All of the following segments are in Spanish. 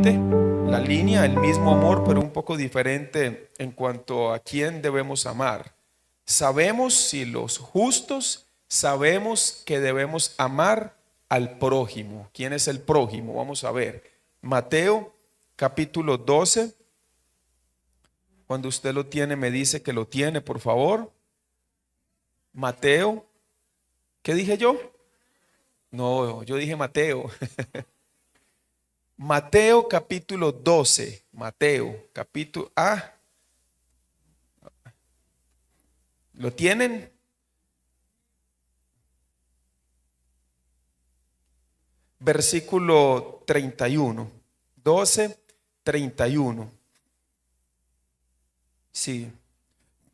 diferente la línea, el mismo amor, pero un poco diferente en cuanto a quién debemos amar. Sabemos, si los justos, sabemos que debemos amar al prójimo. ¿Quién es el prójimo? Vamos a ver. Mateo capítulo 12. Cuando usted lo tiene, me dice que lo tiene, por favor. Mateo, ¿qué dije yo? No, yo dije Mateo. Mateo capítulo 12. Mateo capítulo... ¿lo tienen? Versículo 31. 12, 31. Sí.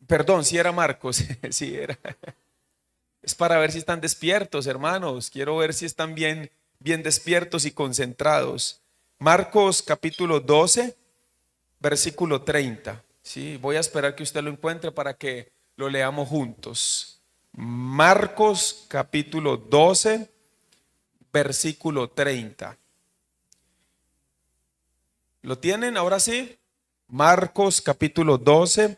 Perdón, si era Marcos. Sí era. Es para ver si están despiertos, hermanos. Quiero ver si están bien despiertos y concentrados. Marcos capítulo 12, versículo 30. Sí, voy a esperar que usted lo encuentre para que lo leamos juntos. Marcos capítulo 12, versículo 30. ¿Lo tienen ahora sí? Marcos capítulo 12,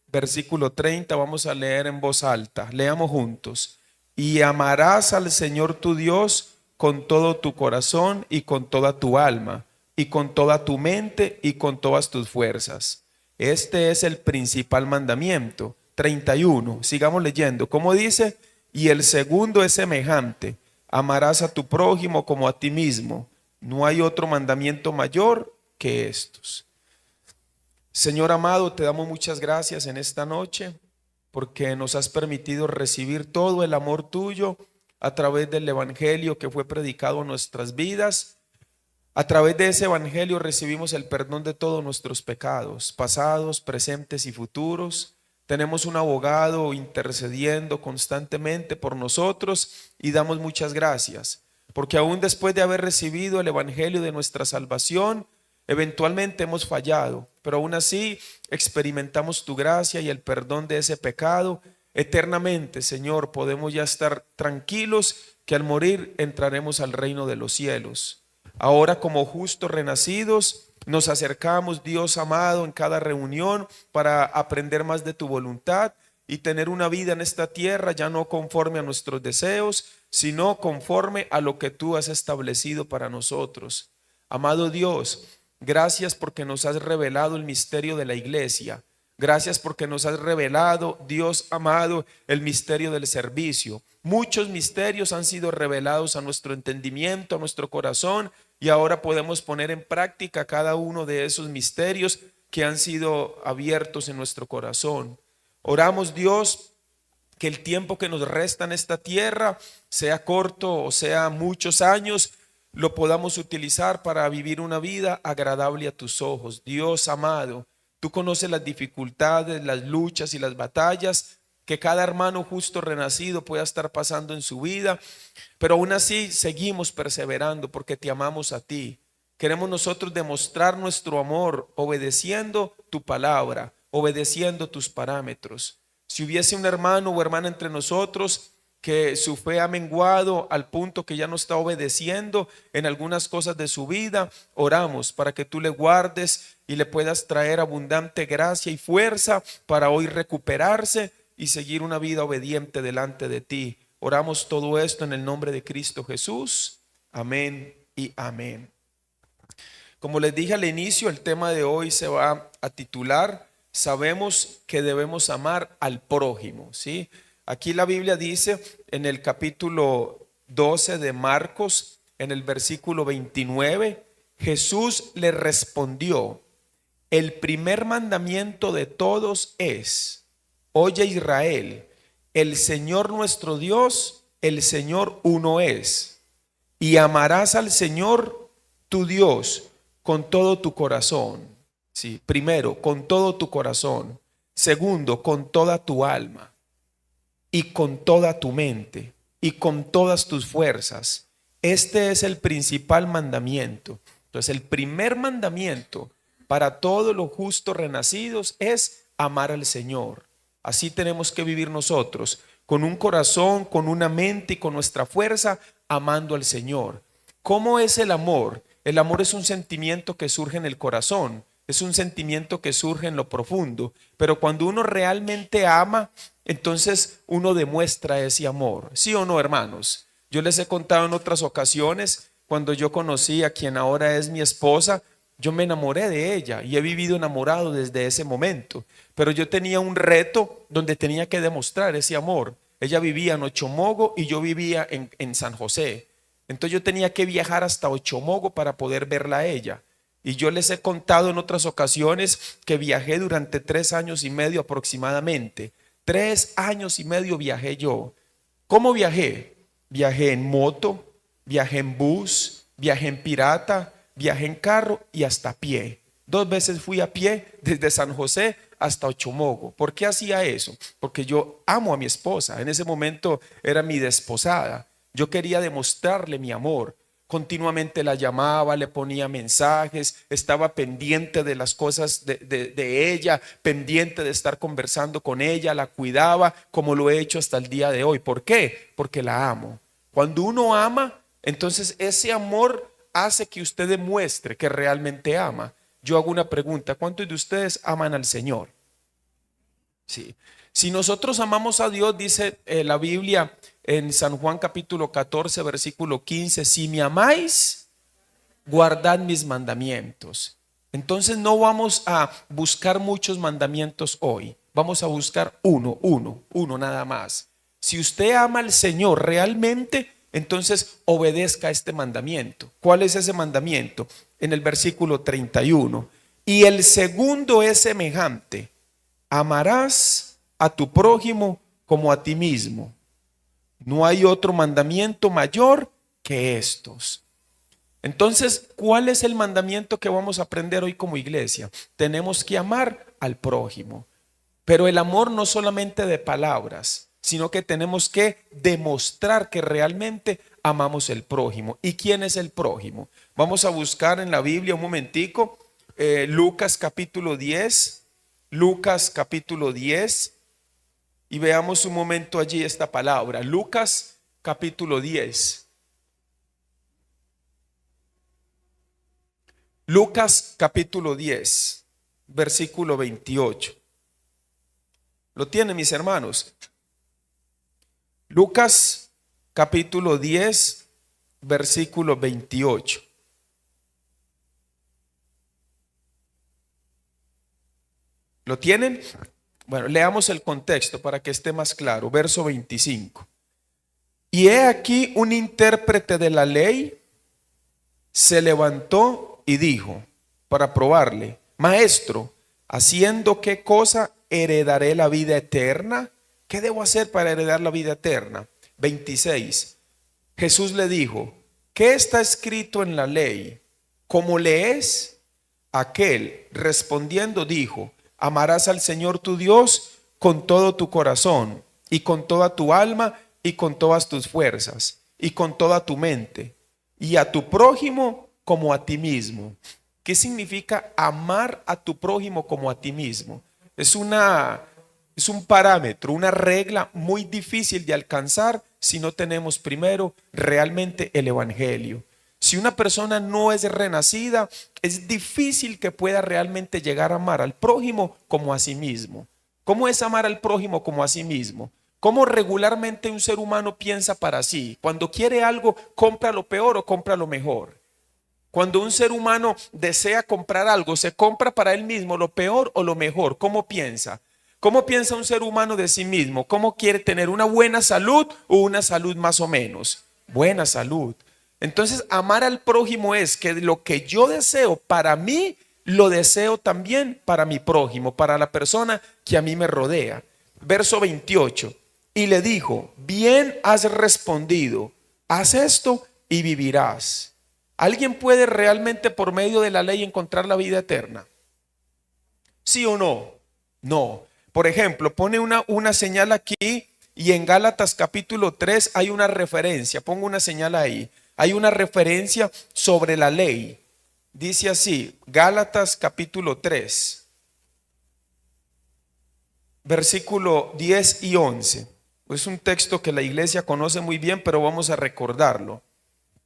versículo 30. Vamos a leer en voz alta. Leamos juntos. Y amarás al Señor tu Dios con todo tu corazón y con toda tu alma y con toda tu mente y con todas tus fuerzas. Este es el principal mandamiento. 31. Sigamos leyendo. ¿Cómo dice? Y el segundo es semejante. Amarás a tu prójimo como a ti mismo. No hay otro mandamiento mayor que estos. Señor amado, te damos muchas gracias en esta noche porque nos has permitido recibir todo el amor tuyo a través del evangelio que fue predicado en nuestras vidas. A través de ese evangelio recibimos el perdón de todos nuestros pecados, pasados, presentes y futuros. Tenemos un abogado intercediendo constantemente por nosotros y damos muchas gracias, porque aún después de haber recibido el evangelio de nuestra salvación, eventualmente hemos fallado, pero aún así experimentamos tu gracia y el perdón de ese pecado. Eternamente, Señor, podemos ya estar tranquilos que al morir entraremos al reino de los cielos. Ahora, como justos renacidos, nos acercamos, Dios amado, en cada reunión para aprender más de tu voluntad y tener una vida en esta tierra ya no conforme a nuestros deseos, sino conforme a lo que tú has establecido para nosotros. Amado Dios, gracias porque nos has revelado el misterio de la iglesia. Gracias porque nos has revelado, Dios amado, el misterio del servicio. Muchos misterios han sido revelados a nuestro entendimiento, a nuestro corazón, y ahora podemos poner en práctica cada uno de esos misterios que han sido abiertos en nuestro corazón. Oramos, Dios, que el tiempo que nos resta en esta tierra, sea corto o sea muchos años, lo podamos utilizar para vivir una vida agradable a tus ojos. Dios amado, tú conoces las dificultades, las luchas y las batallas que cada hermano justo renacido pueda estar pasando en su vida, pero aún así seguimos perseverando porque te amamos a ti. Queremos nosotros demostrar nuestro amor obedeciendo tu palabra, obedeciendo tus parámetros. Si hubiese un hermano o hermana entre nosotros que su fe ha menguado al punto que ya no está obedeciendo en algunas cosas de su vida, oramos para que tú le guardes y le puedas traer abundante gracia y fuerza para hoy recuperarse y seguir una vida obediente delante de ti. Oramos todo esto en el nombre de Cristo Jesús. Amén y amén. Como les dije al inicio, el tema de hoy se va a titular Sabemos que debemos amar al prójimo, ¿sí? Aquí la Biblia dice en el capítulo 12 de Marcos, en el versículo 29, Jesús le respondió: el primer mandamiento de todos es: oye Israel, el Señor nuestro Dios, el Señor uno es, y amarás al Señor tu Dios con todo tu corazón. Sí, primero, con todo tu corazón. Segundo, con toda tu alma y con toda tu mente y con todas tus fuerzas. Este es el principal mandamiento. Entonces, el primer mandamiento para todos los justos renacidos es amar al Señor. Así tenemos que vivir nosotros, con un corazón, con una mente y con nuestra fuerza, amando al Señor. ¿Cómo es el amor? El amor es un sentimiento que surge en el corazón, es un sentimiento que surge en lo profundo, pero cuando uno realmente ama, entonces uno demuestra ese amor. ¿Sí o no, hermanos? Yo les he contado en otras ocasiones, cuando yo conocí a quien ahora es mi esposa, yo me enamoré de ella y he vivido enamorado desde ese momento. Pero yo tenía un reto donde tenía que demostrar ese amor. Ella vivía en Ochomogo y yo vivía en San José. Entonces yo tenía que viajar hasta Ochomogo para poder verla a ella. Y yo les he contado en otras ocasiones que viajé durante 3 años y medio aproximadamente. 3 años y medio viajé yo. ¿Cómo viajé? Viajé en moto, viajé en bus, viajé en pirata, viajé en carro y hasta a pie. 2 veces fui a pie desde San José hasta Ochomogo. ¿Por qué hacía eso? Porque yo amo a mi esposa. En ese momento era mi desposada. Yo quería demostrarle mi amor. Continuamente la llamaba, le ponía mensajes, estaba pendiente de las cosas de ella, pendiente de estar conversando con ella, la cuidaba como lo he hecho hasta el día de hoy. ¿Por qué? Porque la amo. Cuando uno ama, entonces ese amor hace que usted demuestre que realmente ama. Yo hago una pregunta: ¿cuántos de ustedes aman al Señor? Sí. Si nosotros amamos a Dios, dice la Biblia en San Juan capítulo 14, versículo 15, si me amáis, guardad mis mandamientos. Entonces no vamos a buscar muchos mandamientos hoy, vamos a buscar uno nada más. Si usted ama al Señor realmente, entonces obedezca este mandamiento. ¿Cuál es ese mandamiento? En el versículo 31. Y el segundo es semejante: amarás a tu prójimo como a ti mismo. No hay otro mandamiento mayor que estos. Entonces, ¿cuál es el mandamiento que vamos a aprender hoy como iglesia? Tenemos que amar al prójimo. Pero el amor no solamente de palabras, sino que tenemos que demostrar que realmente amamos el prójimo. ¿Y quién es el prójimo? Vamos a buscar en la Biblia un momentico, Lucas capítulo 10, Lucas capítulo 10, y veamos un momento allí esta palabra. Lucas capítulo 10. Lucas capítulo 10, versículo 28. ¿Lo tienen, mis hermanos? Lucas capítulo 10, versículo 28. ¿Lo tienen? Bueno, leamos el contexto para que esté más claro. Verso 25. Y he aquí un intérprete de la ley se levantó y dijo, para probarle: Maestro, ¿haciendo qué cosa heredaré la vida eterna? ¿Qué debo hacer para heredar la vida eterna? 26. Jesús le dijo: ¿qué está escrito en la ley? ¿Cómo lees? Aquel respondiendo dijo: amarás al Señor tu Dios con todo tu corazón y con toda tu alma y con todas tus fuerzas y con toda tu mente, y a tu prójimo como a ti mismo. ¿Qué significa amar a tu prójimo como a ti mismo? Es un parámetro, una regla muy difícil de alcanzar si no tenemos primero realmente el evangelio. Si una persona no es renacida, es difícil que pueda realmente llegar a amar al prójimo como a sí mismo. ¿Cómo es amar al prójimo como a sí mismo? ¿Cómo regularmente un ser humano piensa para sí? Cuando quiere algo, compra lo peor o compra lo mejor. Cuando un ser humano desea comprar algo, ¿se compra para él mismo lo peor o lo mejor? ¿Cómo piensa? ¿Cómo piensa un ser humano de sí mismo? ¿Cómo quiere tener una buena salud o una salud más o menos? Buena salud. Entonces, amar al prójimo es que lo que yo deseo para mí, lo deseo también para mi prójimo, para la persona que a mí me rodea. Verso 28. Y le dijo: bien has respondido, haz esto y vivirás. ¿Alguien puede realmente por medio de la ley encontrar la vida eterna? ¿Sí o no? No. Por ejemplo, pone una señal aquí y en Gálatas capítulo 3 hay una referencia. Pongo una señal ahí. Hay una referencia sobre la ley. Dice así, Gálatas capítulo 3, versículo 10 y 11. Es un texto que la iglesia conoce muy bien, pero vamos a recordarlo.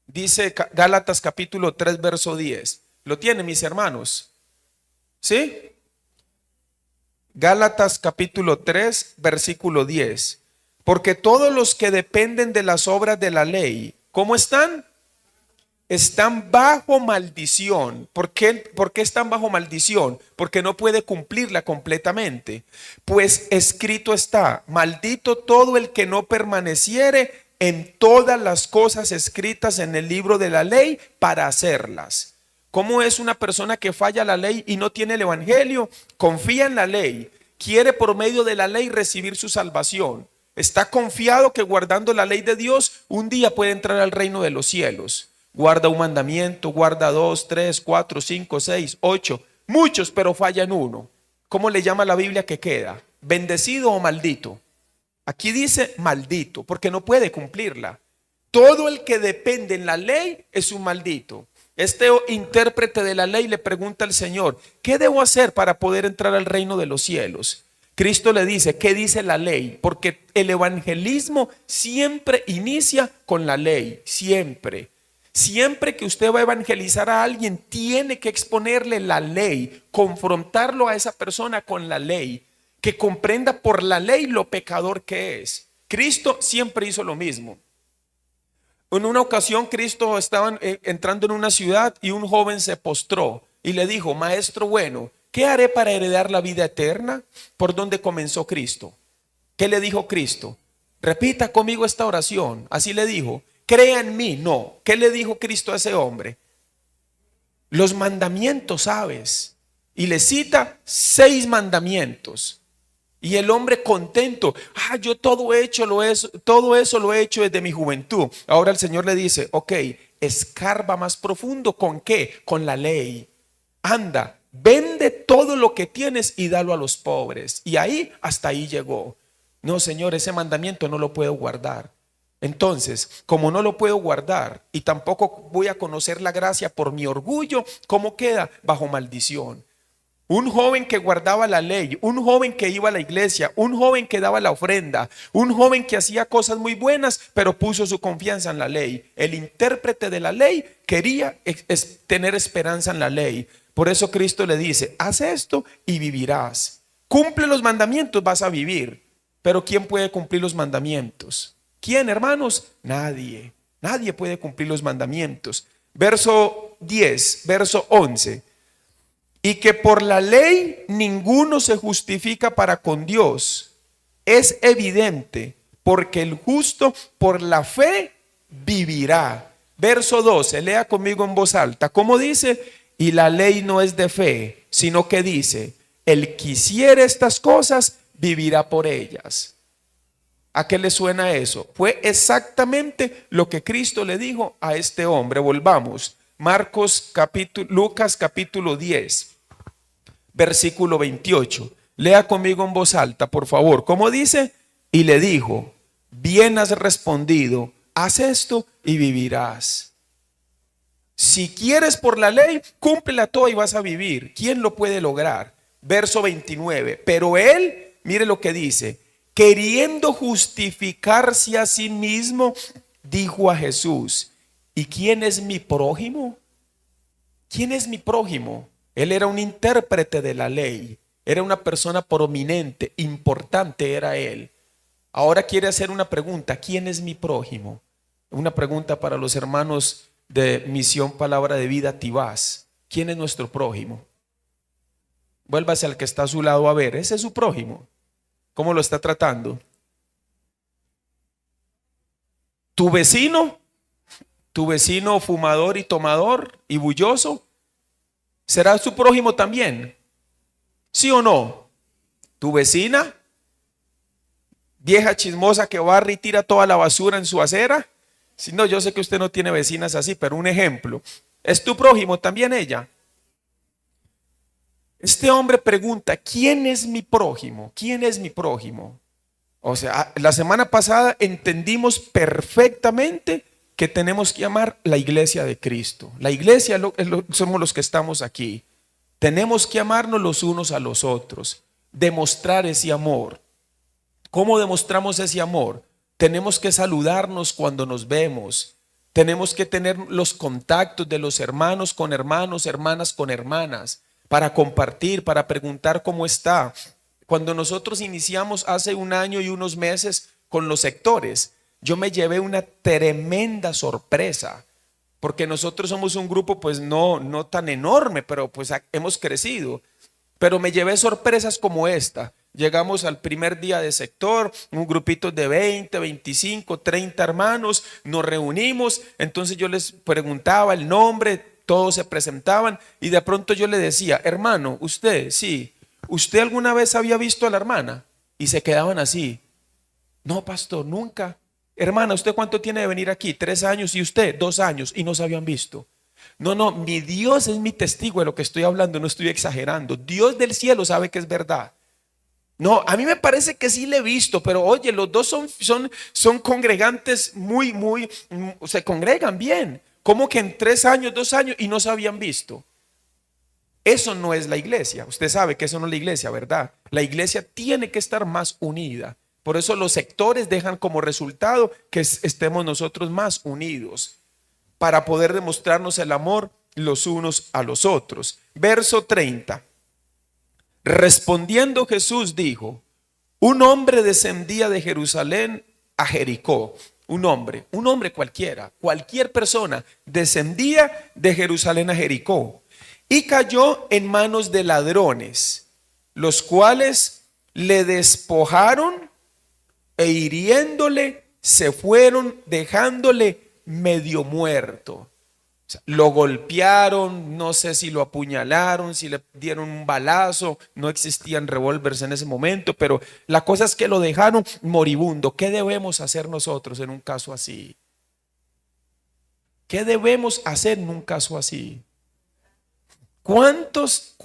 Dice Gálatas capítulo 3, verso 10. ¿Lo tienen mis hermanos? ¿Sí? Gálatas capítulo 3, versículo 10. Porque todos los que dependen de las obras de la ley, ¿cómo están? Están bajo maldición. ¿Por qué están bajo maldición? Porque no puede cumplirla completamente. Pues escrito está: maldito todo el que no permaneciere en todas las cosas escritas en el libro de la ley para hacerlas. ¿Cómo es una persona que falla la ley y no tiene el evangelio? Confía en la ley, quiere por medio de la ley recibir su salvación. Está confiado que guardando la ley de Dios un día puede entrar al reino de los cielos. Guarda un mandamiento, guarda 2, 3, 4, 5, 6, 8, muchos, pero falla en uno. ¿Cómo le llama la Biblia que queda? ¿Bendecido o maldito? Aquí dice maldito, porque no puede cumplirla. Todo el que depende en la ley es un maldito. Este intérprete de la ley le pregunta al Señor: ¿qué debo hacer para poder entrar al reino de los cielos? Cristo le dice: ¿qué dice la ley? Porque el evangelismo siempre inicia con la ley, siempre. Siempre que usted va a evangelizar a alguien, tiene que exponerle la ley, confrontarlo a esa persona con la ley, que comprenda por la ley lo pecador que es. Cristo siempre hizo lo mismo. En una ocasión Cristo estaba entrando en una ciudad y un joven se postró y le dijo: maestro bueno, ¿qué haré para heredar la vida eterna? ¿Por dónde comenzó Cristo? ¿Qué le dijo Cristo? Repita conmigo esta oración. Así le dijo: crea en mí. No. ¿Qué le dijo Cristo a ese hombre? Los mandamientos, ¿sabes? Y le cita 6 mandamientos. Y el hombre contento: yo todo eso lo he hecho desde mi juventud. Ahora el Señor le dice: ok, escarba más profundo. ¿Con qué? Con la ley. Anda, vende todo lo que tienes y dalo a los pobres. Y ahí, hasta ahí llegó. No, Señor, ese mandamiento no lo puedo guardar. Entonces, como no lo puedo guardar y tampoco voy a conocer la gracia por mi orgullo, ¿cómo queda? Bajo maldición. Un joven que guardaba la ley, un joven que iba a la iglesia, un joven que daba la ofrenda, un joven que hacía cosas muy buenas, pero puso su confianza en la ley. El intérprete de la ley quería tener esperanza en la ley. Por eso Cristo le dice: haz esto y vivirás. Cumple los mandamientos, vas a vivir. Pero ¿quién puede cumplir los mandamientos? ¿Quién, hermanos? Nadie. Nadie puede cumplir los mandamientos. Verso 10, verso 11. Y que por la ley ninguno se justifica para con Dios. Es evidente, porque el justo por la fe vivirá. Verso 12, lea conmigo en voz alta. ¿Cómo dice? Y la ley no es de fe, sino que dice: el que hiciere estas cosas vivirá por ellas. ¿A qué le suena eso? Fue exactamente lo que Cristo le dijo a este hombre. Volvamos. Lucas capítulo 10. Versículo 28. Lea conmigo en voz alta, por favor. ¿Cómo dice? Y le dijo: bien has respondido, haz esto y vivirás. Si quieres por la ley, cúmplela toda y vas a vivir. ¿Quién lo puede lograr? Verso 29. Pero él, mire lo que dice: queriendo justificarse a sí mismo, dijo a Jesús: ¿y quién es mi prójimo? ¿Quién es mi prójimo? Él era un intérprete de la ley, era una persona prominente, importante era él. Ahora quiere hacer una pregunta: ¿quién es mi prójimo? Una pregunta para los hermanos de Misión Palabra de Vida Tibás. ¿Quién es nuestro prójimo? Vuélvase al que está a su lado a ver, ese es su prójimo. ¿Cómo lo está tratando? ¿Tu vecino fumador y tomador y bulloso, será su prójimo también? ¿Sí o no? ¿Tu vecina, vieja chismosa que barre y tira toda la basura en su acera? Si no, yo sé que usted no tiene vecinas así, pero un ejemplo. ¿Es tu prójimo también ella? Este hombre pregunta: ¿quién es mi prójimo? ¿Quién es mi prójimo? O sea, la semana pasada entendimos perfectamente que tenemos que amar la iglesia de Cristo. La iglesia somos los que estamos aquí. Tenemos que amarnos los unos a los otros, demostrar ese amor. ¿Cómo demostramos ese amor? Tenemos que saludarnos cuando nos vemos. Tenemos que tener los contactos de los hermanos con hermanos, hermanas con hermanas, para compartir, para preguntar cómo está. Cuando nosotros iniciamos hace un año y unos meses con los sectores, yo me llevé una tremenda sorpresa, porque nosotros somos un grupo pues no tan enorme, pero pues hemos crecido. Pero me llevé sorpresas como esta. Llegamos al primer día de sector, un grupito de 20, 25, 30 hermanos, nos reunimos, entonces yo les preguntaba el nombre, todos se presentaban y de pronto yo le decía, hermano, usted, sí, ¿usted alguna vez había visto a la hermana? Y se quedaban así, no, pastor, nunca. Hermana, ¿usted cuánto tiene de venir aquí? 3 años y usted 2 años y no se habían visto. No, mi Dios es mi testigo de lo que estoy hablando, no estoy exagerando. Dios del cielo sabe que es verdad. No, a mí me parece que sí le he visto, pero oye, los dos son congregantes se congregan bien. ¿Cómo que en 3 años, 2 años y no se habían visto? Eso no es la iglesia. Usted sabe que eso no es la iglesia, ¿verdad? La iglesia tiene que estar más unida. Por eso los sectores dejan como resultado que estemos nosotros más unidos, para poder demostrarnos el amor los unos a los otros. Verso 30. Respondiendo Jesús dijo, un hombre descendía de Jerusalén a Jericó. Un hombre cualquiera, cualquier persona descendía de Jerusalén a Jericó y cayó en manos de ladrones, los cuales le despojaron e hiriéndole se fueron dejándole medio muerto. O sea, lo golpearon, no sé si lo apuñalaron, si le dieron un balazo, no existían revólveres en ese momento, pero la cosa es que lo dejaron moribundo. ¿Qué debemos hacer nosotros en un caso así? ¿Qué debemos hacer en un caso así? ¿Cuántos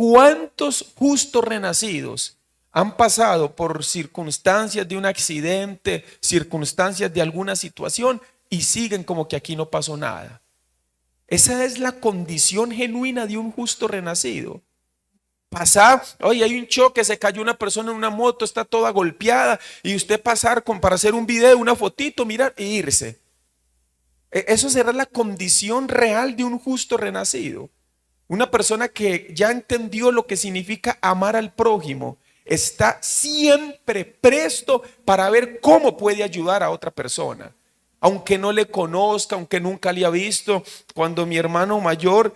justos renacidos han pasado por circunstancias de un accidente, circunstancias de alguna situación y siguen como que aquí no pasó nada? Esa es la condición genuina de un justo renacido. Pasar, oye, hay un choque, se cayó una persona en una moto, está toda golpeada, y usted pasar para hacer un video, una fotito, mirar e irse. Eso será la condición real de un justo renacido. Una persona que ya entendió lo que significa amar al prójimo, está siempre presto para ver cómo puede ayudar a otra persona. Aunque no le conozca, aunque nunca le ha visto. Cuando mi hermano mayor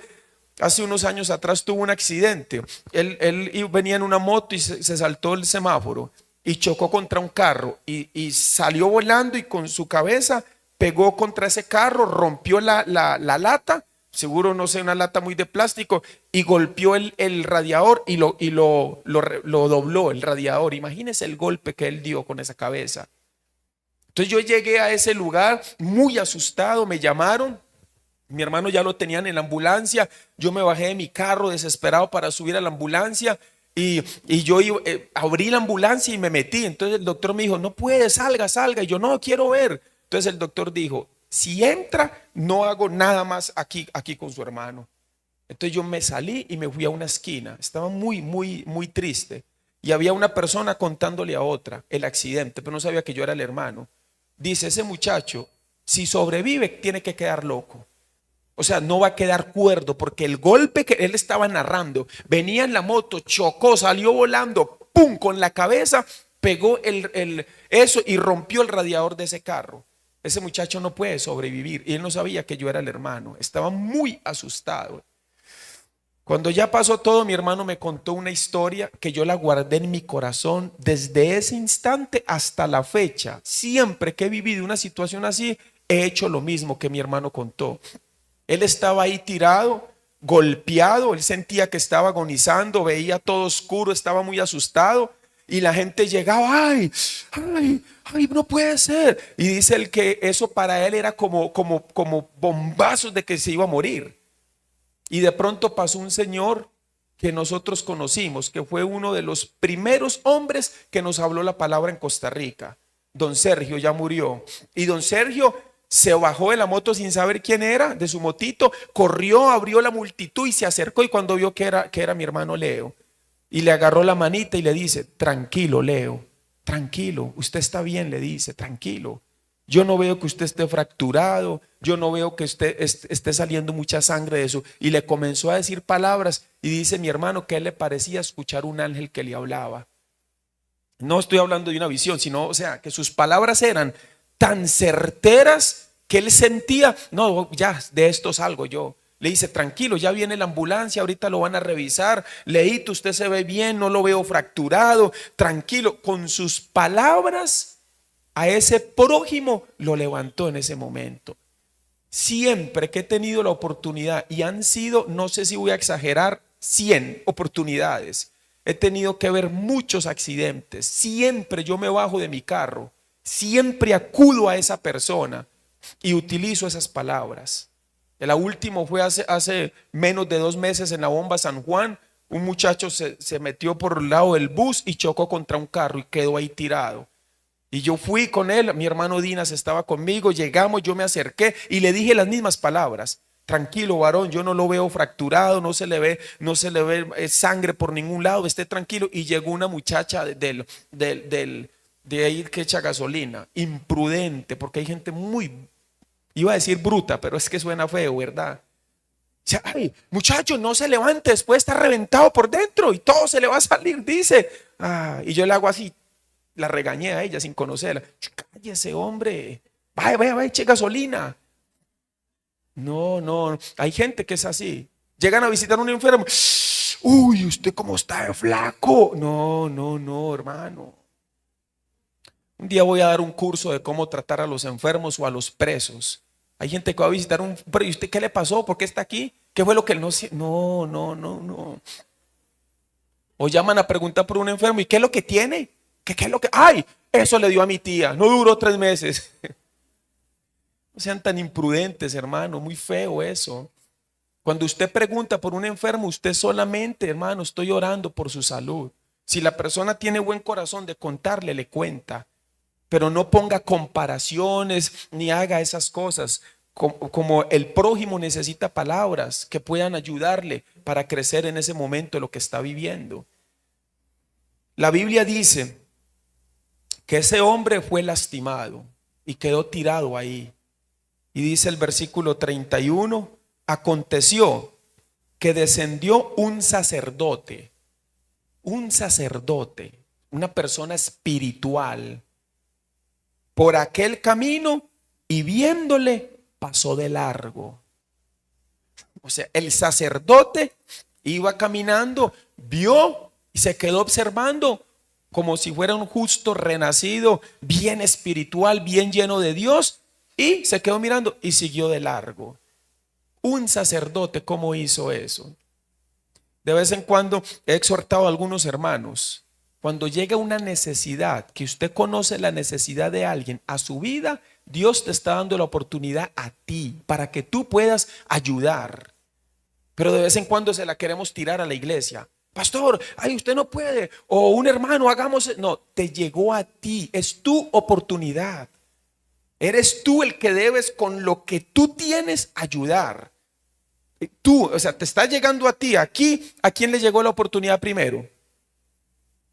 hace unos años atrás tuvo un accidente, él venía en una moto y se saltó el semáforo y chocó contra un carro y salió volando y con su cabeza pegó contra ese carro, rompió la lata, seguro no sé, una lata muy de plástico, y golpeó el radiador y lo dobló el radiador. Imagínese el golpe que él dio con esa cabeza. Entonces yo llegué a ese lugar muy asustado, me llamaron, mi hermano ya lo tenían en la ambulancia, yo me bajé de mi carro desesperado para subir a la ambulancia y yo abrí la ambulancia y me metí. Entonces el doctor me dijo, no puede, salga, y yo no quiero ver. Entonces el doctor dijo, si entra, no hago nada más aquí con su hermano. Entonces yo me salí y me fui a una esquina, estaba muy triste y había una persona contándole a otra el accidente, pero no sabía que yo era el hermano. Dice, ese muchacho, si sobrevive, tiene que quedar loco. O sea, no va a quedar cuerdo, porque el golpe que él estaba narrando, venía en la moto, chocó, salió volando, pum, con la cabeza, pegó eso y rompió el radiador de ese carro. Ese muchacho no puede sobrevivir. Y él no sabía que yo era el hermano. Estaba muy asustado. Cuando ya pasó todo, mi hermano me contó una historia que yo la guardé en mi corazón desde ese instante hasta la fecha. Siempre que he vivido una situación así, he hecho lo mismo que mi hermano contó. Él estaba ahí tirado, golpeado, él sentía que estaba agonizando, veía todo oscuro, estaba muy asustado y la gente llegaba, ay, no puede ser. Y dice él que eso para él era como bombazos de que se iba a morir. Y de pronto pasó un señor que nosotros conocimos, que fue uno de los primeros hombres que nos habló la palabra en Costa Rica. Don Sergio ya murió. Y don Sergio se bajó de la moto sin saber quién era, de su motito, corrió, abrió la multitud y se acercó, y cuando vio que era mi hermano Leo, y le agarró la manita y le dice, tranquilo Leo, tranquilo, usted está bien, le dice, tranquilo. Yo no veo que usted esté fracturado, yo no veo que usted esté saliendo mucha sangre de eso. Y le comenzó a decir palabras y dice mi hermano que a él le parecía escuchar un ángel que le hablaba. No estoy hablando de una visión, sino, o sea, que sus palabras eran tan certeras que él sentía, no, ya de esto salgo yo. Le dice, tranquilo, ya viene la ambulancia, ahorita lo van a revisar. Leito, usted se ve bien, no lo veo fracturado, tranquilo. Con sus palabras a ese prójimo lo levantó en ese momento. Siempre que he tenido la oportunidad, y han sido, no sé si voy a exagerar, 100 oportunidades. He tenido que ver muchos accidentes. Siempre yo me bajo de mi carro, siempre acudo a esa persona y utilizo esas palabras. La última fue hace menos de 2 meses en la bomba San Juan. Un muchacho se metió por el lado del bus y chocó contra un carro y quedó ahí tirado. Y yo fui con él, mi hermano Dinas estaba conmigo, llegamos, yo me acerqué y le dije las mismas palabras. Tranquilo, varón, yo no lo veo fracturado, no se le ve sangre por ningún lado, esté tranquilo. Y llegó una muchacha de ahí que echa gasolina, imprudente, porque hay gente muy, iba a decir bruta, pero es que suena feo, ¿verdad? Dice, ay, muchacho, no se levante, después está reventado por dentro y todo se le va a salir, dice. Y yo le hago así, la regañé a ella sin conocerla. Cállese, hombre, vaya, eche gasolina. No, hay gente que es así. Llegan a visitar a un enfermo. Uy, usted cómo está de flaco. No, hermano. Un día voy a dar un curso de cómo tratar a los enfermos o a los presos. Hay gente que va a visitar un, pero ¿y usted qué le pasó? ¿Por qué está aquí? ¿Qué fue lo que él no? No. O llaman a preguntar por un enfermo, ¿y qué es lo que tiene? ¿Qué es lo que? ¡Ay! Eso le dio a mi tía, no duró 3 meses. No sean tan imprudentes, hermano, muy feo eso. Cuando usted pregunta por un enfermo, usted solamente, hermano, estoy orando por su salud. Si la persona tiene buen corazón de contarle, le cuenta. Pero no ponga comparaciones ni haga esas cosas. Como el prójimo necesita palabras que puedan ayudarle para crecer en ese momento de lo que está viviendo. La Biblia dice que ese hombre fue lastimado y quedó tirado ahí. Y dice el versículo 31, aconteció que descendió un sacerdote, una persona espiritual, por aquel camino y viéndole pasó de largo. O sea, el sacerdote iba caminando, vio y se quedó observando como si fuera un justo renacido, bien espiritual, bien lleno de Dios, y se quedó mirando y siguió de largo. Un sacerdote, ¿cómo hizo eso? De vez en cuando he exhortado a algunos hermanos, cuando llega una necesidad, que usted conoce la necesidad de alguien a su vida, Dios te está dando la oportunidad a ti para que tú puedas ayudar. Pero de vez en cuando se la queremos tirar a la iglesia. Pastor, ay, usted no puede. O un hermano, hagamos. No, te llegó a ti, es tu oportunidad. Eres tú el que debes con lo que tú tienes ayudar. Tú, o sea, te está llegando a ti. Aquí, ¿a quién le llegó la oportunidad primero?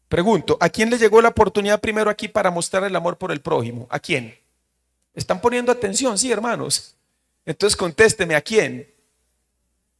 Pregunto, ¿a quién le llegó la oportunidad primero aquí para mostrar el amor por el prójimo? ¿A quién? ¿Están poniendo atención? Sí, hermanos. Entonces contésteme, ¿a quién?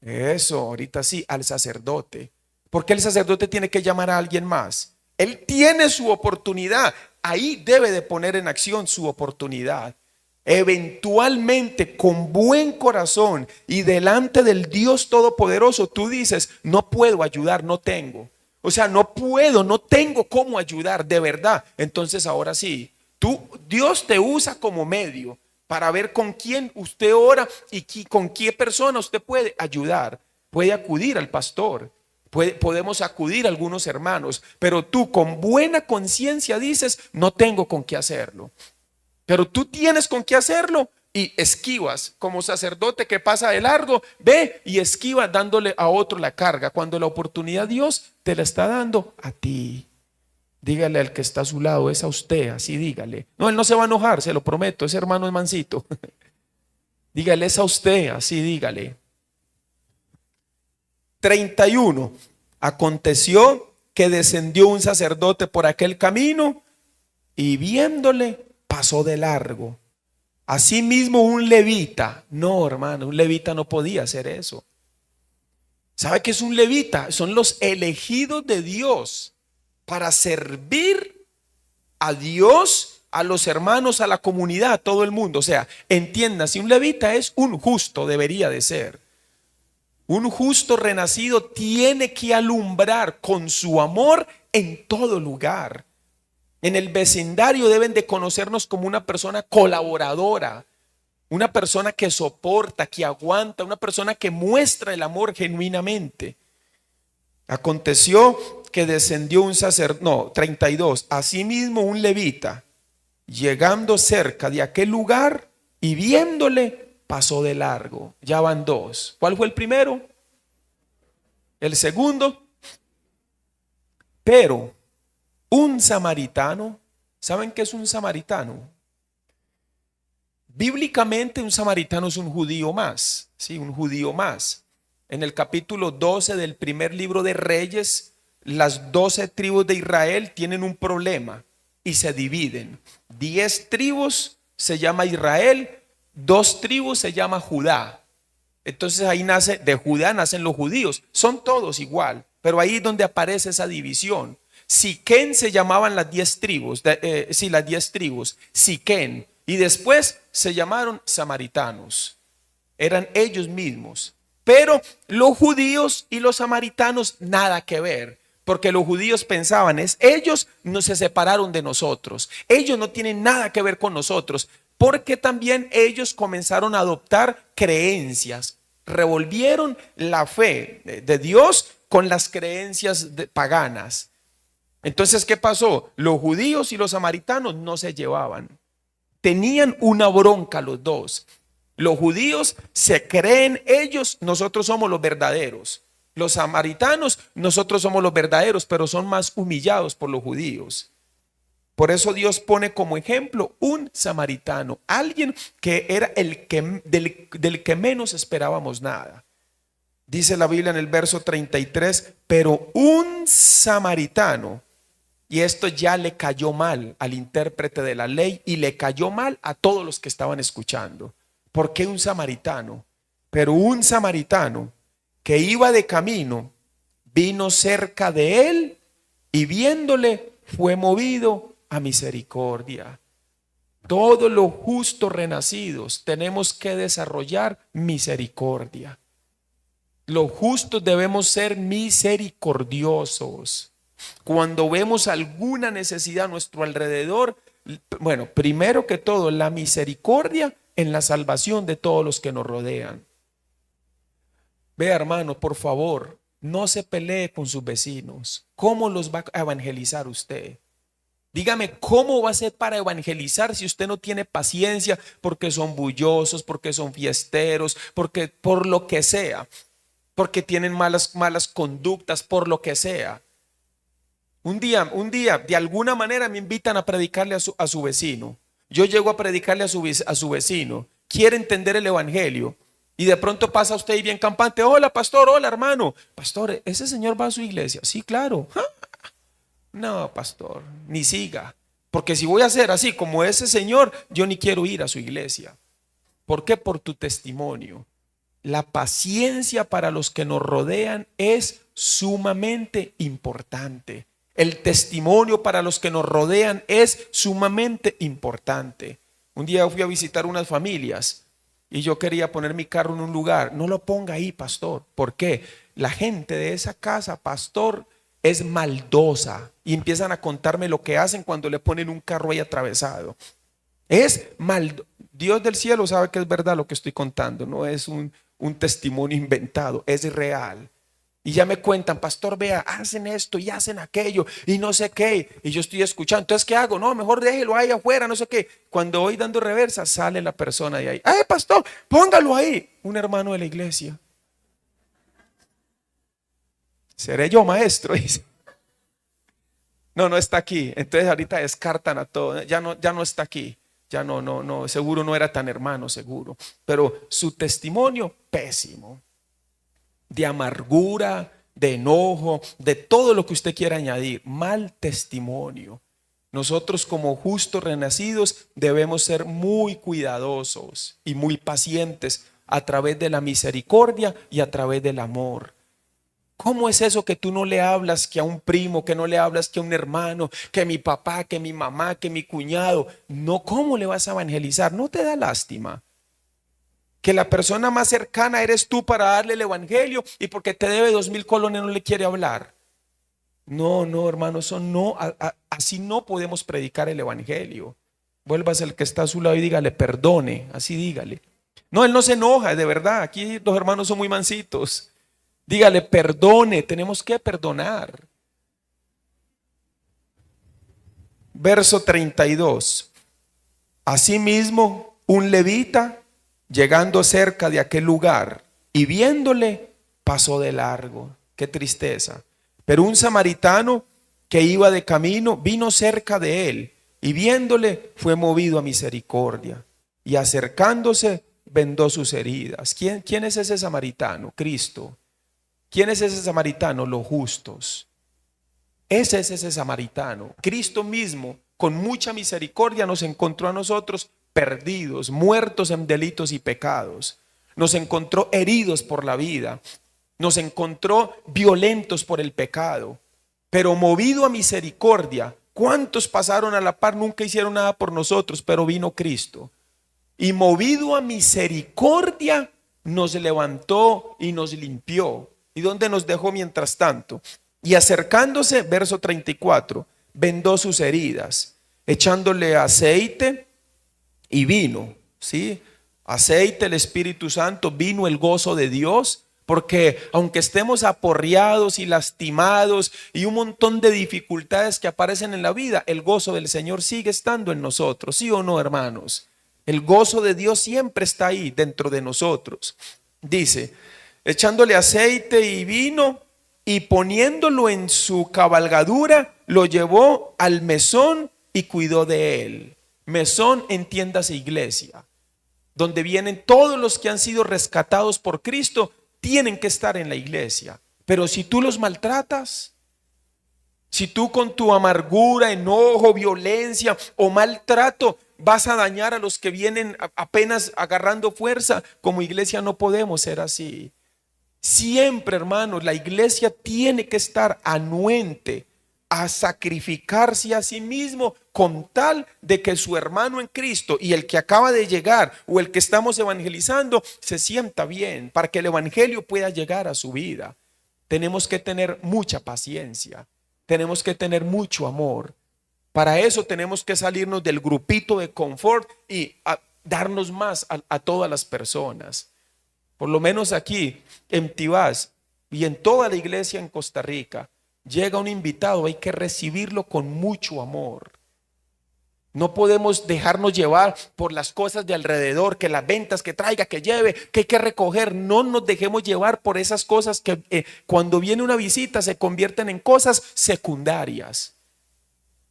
Eso, ahorita sí, al sacerdote. ¿Por qué el sacerdote tiene que llamar a alguien más? Él tiene su oportunidad. Ahí debe de poner en acción su oportunidad. Eventualmente, con buen corazón y delante del Dios Todopoderoso, tú dices, no puedo ayudar, no tengo. O sea, no puedo, no tengo cómo ayudar, de verdad. Entonces ahora sí, Dios te usa como medio para ver con quién usted ora y con qué persona usted puede ayudar. Puede acudir al pastor, podemos acudir a algunos hermanos, pero tú con buena conciencia dices, no tengo con qué hacerlo. Pero tú tienes con qué hacerlo y esquivas. Como sacerdote que pasa de largo, ve y esquiva dándole a otro la carga, cuando la oportunidad Dios te la está dando a ti. Dígale al que está a su lado, es a usted, así dígale. No, él no se va a enojar, se lo prometo, ese hermano es mansito. Dígale, es a usted, así dígale. 31. Aconteció que descendió un sacerdote por aquel camino y viéndole pasó de largo. Asimismo un levita. No, hermano, un levita no podía hacer eso. ¿Sabe qué es un levita? Son los elegidos de Dios para servir a Dios, a los hermanos, a la comunidad, a todo el mundo. O sea, entienda, si un levita es un justo, debería de ser. Un justo renacido tiene que alumbrar con su amor en todo lugar. En el vecindario deben de conocernos como una persona colaboradora, una persona que soporta, que aguanta, una persona que muestra el amor genuinamente. Aconteció que descendió un sacerdote, no, 32, asimismo un levita, llegando cerca de aquel lugar y viéndole, pasó de largo. Ya van dos. ¿Cuál fue el primero? El segundo. Pero un samaritano, ¿saben qué es un samaritano? Bíblicamente un samaritano es un judío más, ¿sí? Un judío más. En el capítulo 12 del primer libro de Reyes, las 12 tribus de Israel tienen un problema y se dividen. 10 tribus se llama Israel, 2 tribus se llama Judá. Entonces ahí nace, de Judá nacen los judíos, son todos igual, pero ahí es donde aparece esa división. Siquén se llamaban las 10 tribus, las 10 tribus, Siquén, y después se llamaron samaritanos, eran ellos mismos. Pero los judíos y los samaritanos nada que ver, porque los judíos pensaban, ellos no se separaron de nosotros, ellos no tienen nada que ver con nosotros, porque también ellos comenzaron a adoptar creencias, revolvieron la fe de Dios con las creencias paganas. Entonces, ¿qué pasó? Los judíos y los samaritanos no se llevaban, tenían una bronca los dos. Los judíos se creen ellos, nosotros somos los verdaderos. Los samaritanos, nosotros somos los verdaderos, pero son más humillados por los judíos. Por eso Dios pone como ejemplo un samaritano, alguien que era del que menos esperábamos nada. Dice la Biblia en el verso 33, pero un samaritano, y esto ya le cayó mal al intérprete de la ley y le cayó mal a todos los que estaban escuchando. ¿Por qué un samaritano? Pero un samaritano que iba de camino vino cerca de él y viéndole fue movido a misericordia. Todos los justos renacidos tenemos que desarrollar misericordia. Los justos debemos ser misericordiosos. Cuando vemos alguna necesidad a nuestro alrededor, bueno, primero que todo, la misericordia en la salvación de todos los que nos rodean. Vea, hermano, por favor, no se pelee con sus vecinos. ¿Cómo los va a evangelizar usted? Dígame, ¿cómo va a ser para evangelizar si usted no tiene paciencia porque son bullosos, porque son fiesteros, porque por lo que sea, porque tienen malas conductas, por lo que sea? Un día, de alguna manera me invitan a predicarle a su vecino. Yo llego a predicarle a su vecino. Quiere entender el evangelio. Y de pronto pasa usted y bien campante. Hola, pastor, hola, hermano. Pastor, ¿ese señor va a su iglesia? Sí, claro. No, pastor, ni siga. Porque si voy a ser así como ese señor, yo ni quiero ir a su iglesia. ¿Por qué? Por tu testimonio. La paciencia para los que nos rodean es sumamente importante. El testimonio para los que nos rodean es sumamente importante. Un día fui a visitar unas familias y yo quería poner mi carro en un lugar. No lo ponga ahí, pastor. ¿Por qué? La gente de esa casa, pastor, es maldosa y empiezan a contarme lo que hacen cuando le ponen un carro ahí atravesado. Es mal. Dios del cielo sabe que es verdad lo que estoy contando, no es un testimonio inventado, es real. Y ya me cuentan, pastor, vea, hacen esto y hacen aquello y no sé qué. Y yo estoy escuchando, entonces, ¿qué hago? No, mejor déjelo ahí afuera, no sé qué. Cuando voy dando reversa, sale la persona de ahí. ¡Ay, pastor, póngalo ahí! Un hermano de la iglesia. ¿Seré yo, maestro? Dice. No está aquí. Entonces ahorita descartan a todos. Ya no está aquí. Ya no, seguro no era tan hermano, seguro. Pero su testimonio, pésimo. De amargura, de enojo, de todo lo que usted quiera añadir. Mal testimonio. Nosotros como justos renacidos debemos ser muy cuidadosos y muy pacientes a través de la misericordia y a través del amor. ¿Cómo es eso que tú no le hablas que a un primo, que no le hablas que a un hermano, que a mi papá, que a mi mamá, que a mi cuñado? No, ¿cómo le vas a evangelizar? ¿No te da lástima? Que la persona más cercana eres tú para darle el evangelio y porque te debe 2,000 colones no le quiere hablar. No, no, hermano, eso no, así no podemos predicar el evangelio. Vuélvase al que está a su lado y dígale, perdone, así dígale. No, él no se enoja, de verdad, aquí los hermanos son muy mansitos. Dígale, perdone, tenemos que perdonar. Verso 32. Asimismo, un levita, llegando cerca de aquel lugar y viéndole, pasó de largo. Qué tristeza. Pero un samaritano que iba de camino vino cerca de él y viéndole fue movido a misericordia y acercándose vendó sus heridas. ¿Quién es ese samaritano? Cristo. ¿Quién es ese samaritano? Los justos. Ese es ese samaritano. Cristo mismo, con mucha misericordia, nos encontró a nosotros perdidos, muertos en delitos y pecados. Nos encontró heridos por la vida. Nos encontró violentos por el pecado. Pero movido a misericordia, ¿cuántos pasaron a la par? Nunca hicieron nada por nosotros, pero vino Cristo. Y movido a misericordia, nos levantó y nos limpió. ¿Y dónde nos dejó mientras tanto? Y acercándose, verso 34, vendó sus heridas, echándole aceite y vino, ¿sí? Aceite, el Espíritu Santo, vino el gozo de Dios, porque aunque estemos aporreados y lastimados y un montón de dificultades que aparecen en la vida, el gozo del Señor sigue estando en nosotros, ¿sí o no, hermanos? El gozo de Dios siempre está ahí dentro de nosotros. Dice, echándole aceite y vino y poniéndolo en su cabalgadura, lo llevó al mesón y cuidó de él. Mesón, entiéndase, iglesia, donde vienen todos los que han sido rescatados por Cristo, tienen que estar en la iglesia. Pero si tú los maltratas, si tú con tu amargura, enojo, violencia o maltrato vas a dañar a los que vienen apenas agarrando fuerza, como iglesia no podemos ser así. Siempre, hermanos, la iglesia tiene que estar anuente a sacrificarse a sí mismo con tal de que su hermano en Cristo y el que acaba de llegar o el que estamos evangelizando se sienta bien, para que el evangelio pueda llegar a su vida. Tenemos que tener mucha paciencia, tenemos que tener mucho amor. Para eso tenemos que salirnos del grupito de confort y darnos más a todas las personas. Por lo menos aquí en Tibás y en toda la iglesia en Costa Rica, llega un invitado, hay que recibirlo con mucho amor. No podemos dejarnos llevar por las cosas de alrededor, que las ventas que traiga, que lleve, que hay que recoger. No nos dejemos llevar por esas cosas que cuando viene una visita se convierten en cosas secundarias.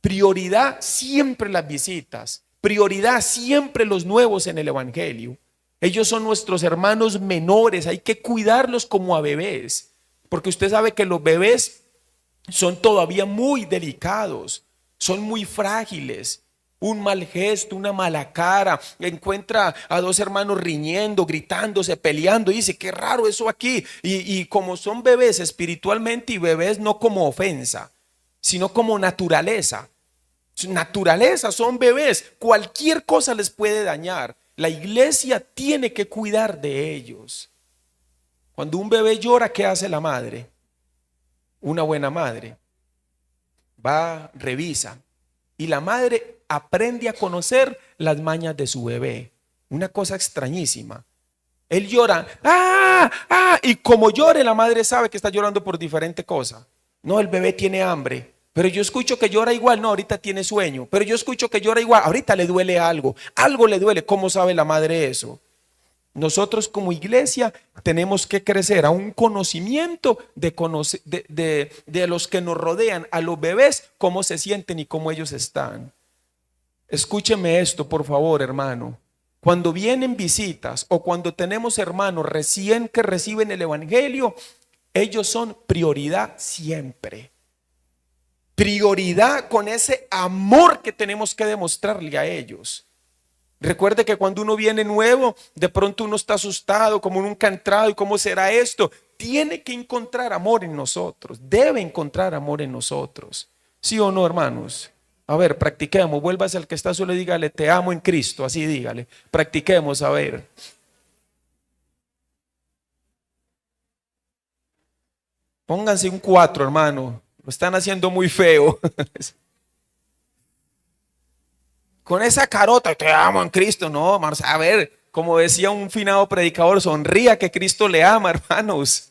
Prioridad siempre las visitas, prioridad siempre los nuevos en el evangelio. Ellos son nuestros hermanos menores, hay que cuidarlos como a bebés, porque usted sabe que los bebés son todavía muy delicados, son muy frágiles. Un mal gesto, una mala cara, encuentra a dos hermanos riñendo, gritándose, peleando y dice, qué raro eso aquí. Y como son bebés espiritualmente y bebés no como ofensa, sino como naturaleza. Naturaleza, son bebés, cualquier cosa les puede dañar. La iglesia tiene que cuidar de ellos. Cuando un bebé llora, ¿qué hace la madre? Una buena madre va, revisa, y la madre aprende a conocer las mañas de su bebé. Una cosa extrañísima. Él llora, y como llore, la madre sabe que está llorando por diferente cosa. No, el bebé tiene hambre, pero yo escucho que llora igual. No, ahorita tiene sueño, pero yo escucho que llora igual. Ahorita le duele algo le duele. ¿Cómo sabe la madre eso? Nosotros como iglesia tenemos que crecer a un conocimiento de los que nos rodean, a los bebés, cómo se sienten y cómo ellos están. Escúcheme esto, por favor, hermano. Cuando vienen visitas o cuando tenemos hermanos recién que reciben el evangelio, ellos son prioridad siempre. prioridad con ese amor que tenemos que demostrarle a ellos. Recuerde que cuando uno viene nuevo, de pronto uno está asustado, como nunca ha entrado, ¿y cómo será esto? Tiene que encontrar amor en nosotros, debe encontrar amor en nosotros. ¿Sí o no, hermanos? A ver, practiquemos, vuélvase al que está solo y dígale, te amo en Cristo, así dígale, practiquemos, a ver. Pónganse un 4, hermano, lo están haciendo muy feo. Con esa carota, te amo en Cristo, no, hermanos, a ver, como decía un finado predicador, sonría que Cristo le ama, hermanos.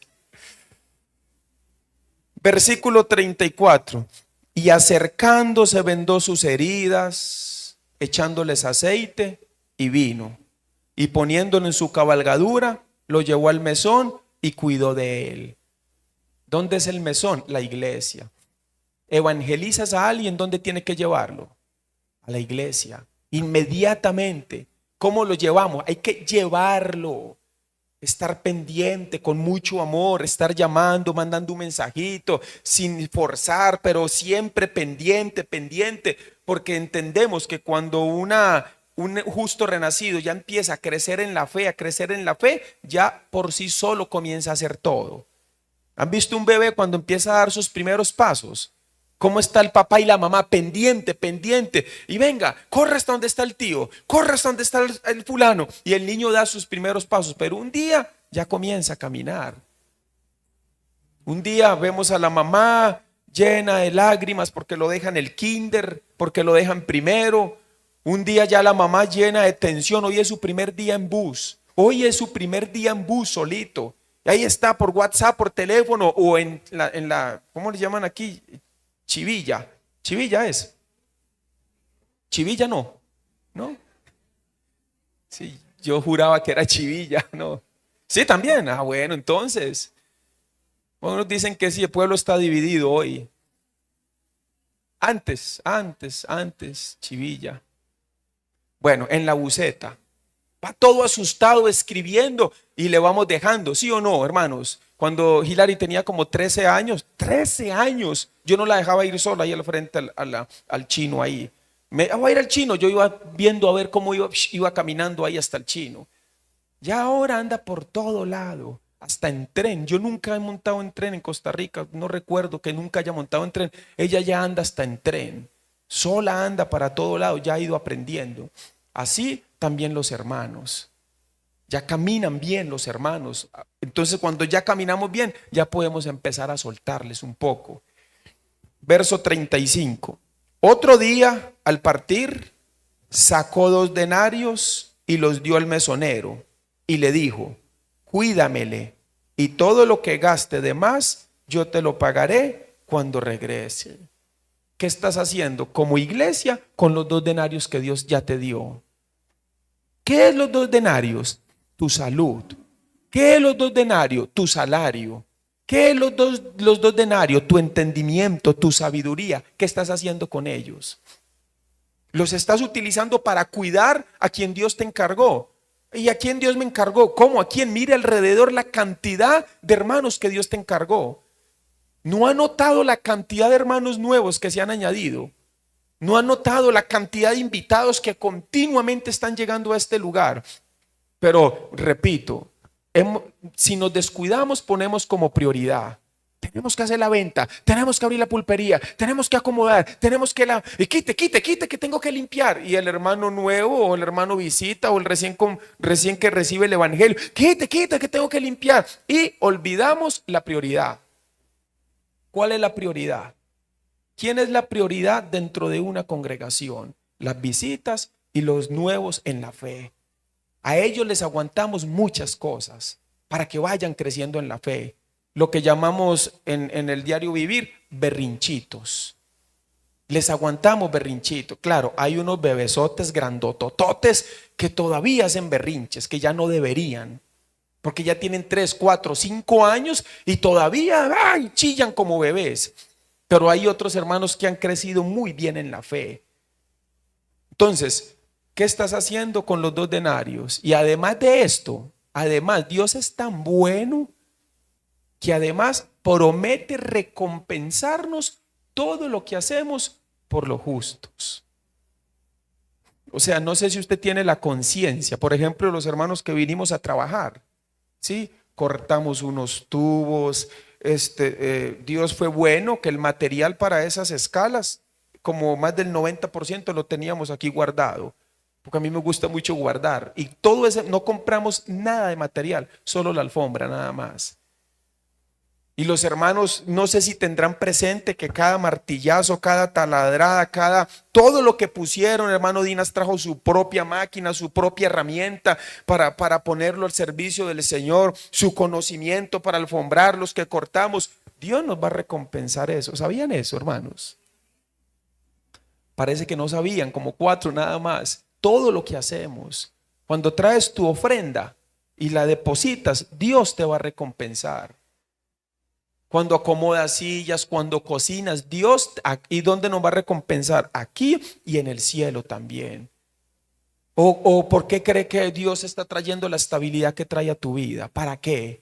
Versículo 34. Y acercándose vendó sus heridas, echándoles aceite y vino. Y poniéndolo en su cabalgadura, lo llevó al mesón y cuidó de él. ¿Dónde es el mesón? La iglesia. Evangelizas a alguien, ¿dónde tiene que llevarlo? A la iglesia. Inmediatamente. ¿Cómo lo llevamos? Hay que llevarlo. Estar pendiente con mucho amor, estar llamando, mandando un mensajito, sin forzar, pero siempre pendiente, porque entendemos que cuando un justo renacido ya empieza a crecer en la fe, ya por sí solo comienza a hacer todo. ¿Han visto un bebé cuando empieza a dar sus primeros pasos? ¿Cómo está el papá y la mamá? Pendiente. Y venga, corre hasta donde está el tío, corre hasta donde está el fulano. Y el niño da sus primeros pasos, pero un día ya comienza a caminar. Un día vemos a la mamá llena de lágrimas porque lo dejan el kinder, porque lo dejan primero. Un día ya la mamá llena de tensión. Hoy es su primer día en bus. Hoy es su primer día en bus solito. Y ahí está por WhatsApp, por teléfono o en la ¿cómo le llaman aquí? Chivilla. Chivilla es. Chivilla no. ¿No? Sí, yo juraba que era Chivilla, no. Sí, también. Ah, bueno, entonces. Algunos dicen que sí, el pueblo está dividido hoy. Antes, Chivilla. Bueno, en la buseta. Va todo asustado escribiendo y le vamos dejando, ¿sí o no, hermanos? Cuando Hilary tenía como 13 años, yo no la dejaba ir sola ahí al frente al chino ahí. Va a ir al chino, yo iba viendo a ver cómo iba caminando ahí hasta el chino. Ya ahora anda por todo lado, hasta en tren. Yo nunca he montado en tren en Costa Rica, no recuerdo que nunca haya montado en tren. Ella ya anda hasta en tren, sola anda para todo lado, ya ha ido aprendiendo. Así también los hermanos. Ya caminan bien los hermanos. Entonces cuando ya caminamos bien, ya podemos empezar a soltarles un poco. Verso 35. Otro día, al partir, sacó 2 denarios y los dio al mesonero y le dijo, cuídamele y todo lo que gaste de más, yo te lo pagaré cuando regrese. ¿Qué estás haciendo como iglesia con los 2 denarios que Dios ya te dio? ¿Qué es los 2 denarios? Tu salud. ¿Qué es los 2 denarios? Tu salario. ¿Qué es los dos denarios? Tu entendimiento, tu sabiduría. ¿Qué estás haciendo con ellos? Los estás utilizando para cuidar a quien Dios te encargó. ¿Y a quién Dios me encargó? ¿Cómo? ¿A quién? Mire alrededor la cantidad de hermanos que Dios te encargó. ¿No ha notado la cantidad de hermanos nuevos que se han añadido? ¿No ha notado la cantidad de invitados que continuamente están llegando a este lugar? Pero repito, si nos descuidamos ponemos como prioridad. Tenemos que hacer la venta, tenemos que abrir la pulpería, tenemos que acomodar, tenemos que y quite que tengo que limpiar. Y el hermano nuevo o el hermano visita o el recién que recibe el evangelio, quite que tengo que limpiar. Y olvidamos la prioridad. ¿Cuál es la prioridad? ¿Quién es la prioridad dentro de una congregación? Las visitas y los nuevos en la fe. A ellos les aguantamos muchas cosas para que vayan creciendo en la fe. Lo que llamamos en el diario vivir, berrinchitos. Les aguantamos berrinchitos. Claro, hay unos bebesotes grandotototes que todavía hacen berrinches, que ya no deberían. Porque ya tienen 3, 4, 5 años y todavía chillan como bebés. Pero hay otros hermanos que han crecido muy bien en la fe. Entonces, ¿qué estás haciendo con los 2 denarios? Y además de esto, Dios es tan bueno que además promete recompensarnos todo lo que hacemos por los justos. O sea, no sé si usted tiene la conciencia, por ejemplo, los hermanos que vinimos a trabajar, ¿sí? Cortamos unos tubos, Dios fue bueno que el material para esas escalas, como más del 90% lo teníamos aquí guardado, porque a mí me gusta mucho guardar, y todo ese, no compramos nada de material, solo la alfombra nada más. Y los hermanos, no sé si tendrán presente que cada martillazo, cada taladrada, todo lo que pusieron, hermano Dinas trajo su propia máquina, su propia herramienta para ponerlo al servicio del Señor, su conocimiento para alfombrar los que cortamos. Dios nos va a recompensar eso. ¿Sabían eso, hermanos? Parece que no sabían, como 4 nada más. Todo lo que hacemos, cuando traes tu ofrenda y la depositas, Dios te va a recompensar. Cuando acomodas sillas, cuando cocinas, Dios, ¿y dónde nos va a recompensar? Aquí y en el cielo también. ¿O por qué cree que Dios está trayendo la estabilidad que trae a tu vida? ¿Para qué?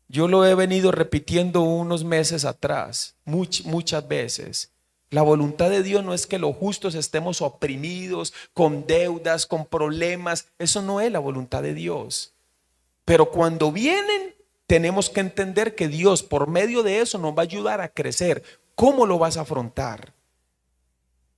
Yo lo he venido repitiendo unos meses atrás, muchas veces. La voluntad de Dios no es que los justos estemos oprimidos, con deudas, con problemas. Eso no es la voluntad de Dios. Pero cuando vienen, tenemos que entender que Dios por medio de eso nos va a ayudar a crecer. ¿Cómo lo vas a afrontar?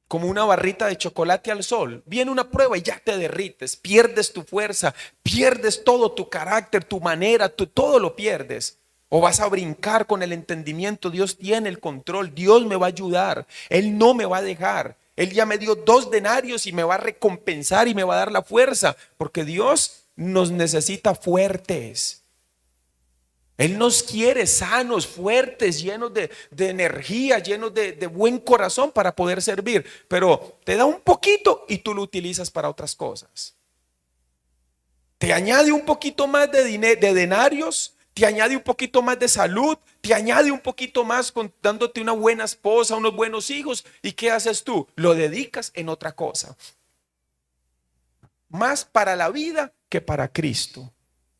Como una barrita de chocolate al sol. Viene una prueba y ya te derrites, pierdes tu fuerza, pierdes todo tu carácter, tu manera, todo lo pierdes. O vas a brincar con el entendimiento, Dios tiene el control, Dios me va a ayudar, Él no me va a dejar. Él ya me dio 2 denarios y me va a recompensar y me va a dar la fuerza, porque Dios nos necesita fuertes. Él nos quiere sanos, fuertes, llenos de energía, llenos de buen corazón para poder servir. Pero te da un poquito y tú lo utilizas para otras cosas. Te añade un poquito más de denarios, te añade un poquito más de salud, te añade un poquito más dándote una buena esposa, unos buenos hijos. ¿Y qué haces tú? Lo dedicas en otra cosa. Más para la vida que para Cristo.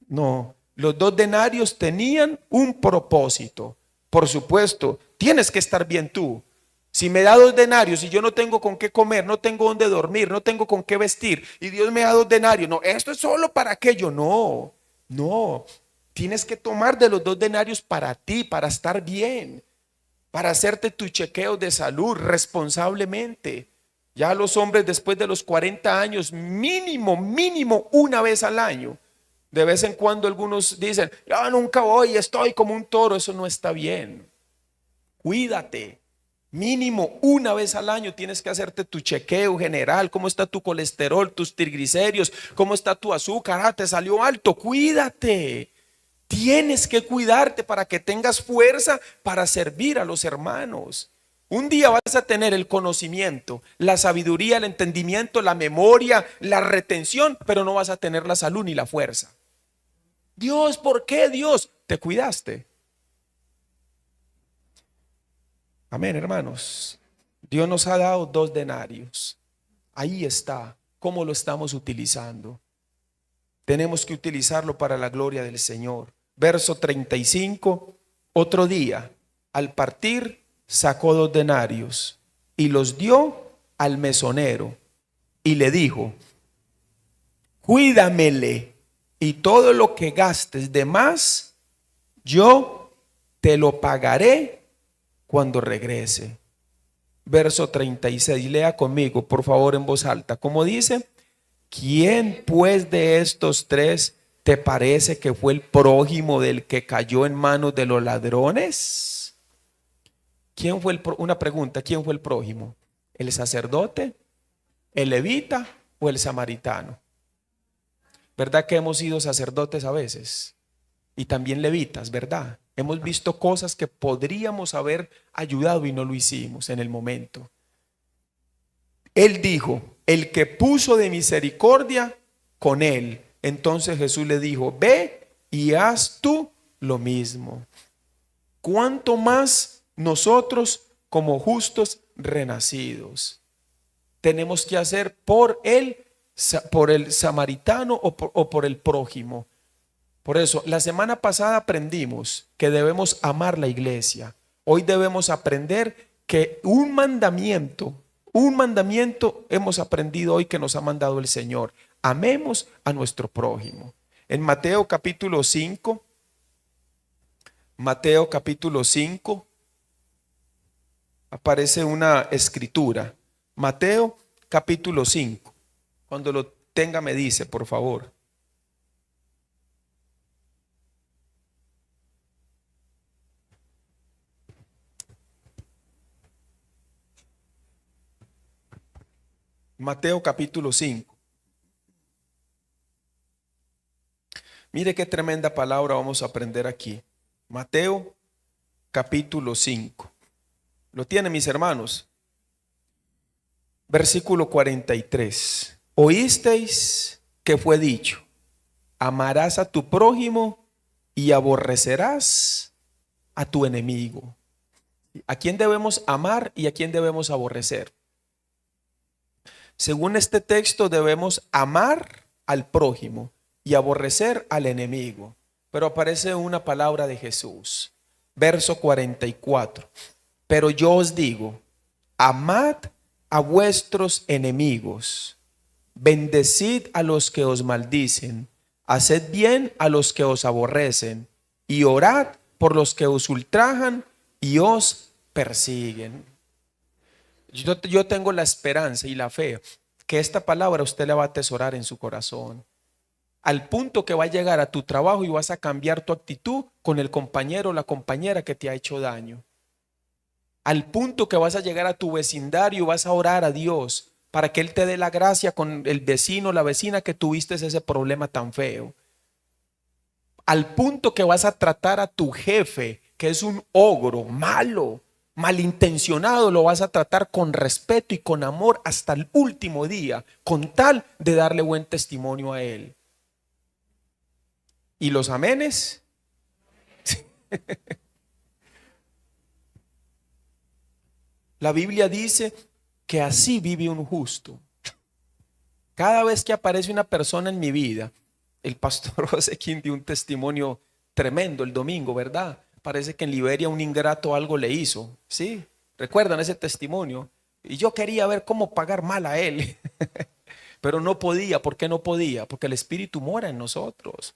No. Los 2 denarios tenían un propósito. Por supuesto, tienes que estar bien tú. Si me da 2 denarios y yo no tengo con qué comer, no tengo dónde dormir, no tengo con qué vestir, y Dios me da 2 denarios, no, esto es solo para aquello. No, no. Tienes que tomar de los 2 denarios para ti, para estar bien, para hacerte tu chequeo de salud responsablemente. Ya los hombres después de los 40 años, mínimo una vez al año. De vez en cuando algunos dicen, yo nunca voy, estoy como un toro. Eso no está bien. Cuídate. Mínimo una vez al año tienes que hacerte tu chequeo general. ¿Cómo está tu colesterol, tus triglicéridos? ¿Cómo está tu azúcar? Te salió alto. Cuídate. Tienes que cuidarte para que tengas fuerza para servir a los hermanos. Un día vas a tener el conocimiento, la sabiduría, el entendimiento, la memoria, la retención, pero no vas a tener la salud ni la fuerza. Dios, ¿por qué Dios? Te cuidaste. Amén, hermanos. Dios nos ha dado 2 denarios. Ahí está. ¿Cómo lo estamos utilizando? Tenemos que utilizarlo para la gloria del Señor. Verso 35. Otro día, al partir, sacó 2 denarios y los dio al mesonero y le dijo: cuídamele, y todo lo que gastes de más, yo te lo pagaré cuando regrese. Verso 36, lea conmigo, por favor, en voz alta. ¿Cómo dice? ¿Quién pues de estos 3 te parece que fue el prójimo del que cayó en manos de los ladrones? ¿Quién fue una pregunta, ¿quién fue el prójimo? ¿El sacerdote, el levita o el samaritano? ¿Verdad que hemos sido sacerdotes a veces? Y también levitas, ¿verdad? Hemos visto cosas que podríamos haber ayudado y no lo hicimos en el momento. Él dijo: el que puso de misericordia con él. Entonces Jesús le dijo: ve y haz tú lo mismo. ¿Cuánto más nosotros como justos renacidos tenemos que hacer por el samaritano o por el prójimo? Por eso, la semana pasada aprendimos que debemos amar la iglesia. Hoy debemos aprender que un mandamiento hemos aprendido hoy que nos ha mandado el Señor. Amemos a nuestro prójimo. En Mateo capítulo 5, Mateo capítulo 5, aparece una escritura. Mateo capítulo 5. Cuando lo tenga me dice, por favor. Mateo capítulo 5. Mire qué tremenda palabra vamos a aprender aquí. Mateo capítulo 5. ¿Lo tienen, mis hermanos? Versículo 43. Oísteis que fue dicho: amarás a tu prójimo y aborrecerás a tu enemigo. ¿A quién debemos amar y a quién debemos aborrecer? Según este texto, debemos amar al prójimo y aborrecer al enemigo. Pero aparece una palabra de Jesús. Verso 44. Pero yo os digo, amad a vuestros enemigos, bendecid a los que os maldicen, haced bien a los que os aborrecen, y orad por los que os ultrajan y os persiguen. Yo tengo la esperanza y la fe que esta palabra usted la va a atesorar en su corazón, al punto que va a llegar a tu trabajo y vas a cambiar tu actitud con el compañero o la compañera que te ha hecho daño. Al punto que vas a llegar a tu vecindario y vas a orar a Dios para que Él te dé la gracia con el vecino o la vecina que tuviste ese problema tan feo. Al punto que vas a tratar a tu jefe, que es un ogro, malo, malintencionado, lo vas a tratar con respeto y con amor hasta el último día, con tal de darle buen testimonio a él. ¿Y los amenes? La Biblia dice que así vive un justo. Cada vez que aparece una persona en mi vida, el pastor José King dio un testimonio tremendo el domingo, ¿verdad? Parece que en Liberia un ingrato algo le hizo, ¿sí? ¿Recuerdan ese testimonio? Y yo quería ver cómo pagar mal a él, pero no podía. ¿Por qué no podía? Porque el Espíritu mora en nosotros.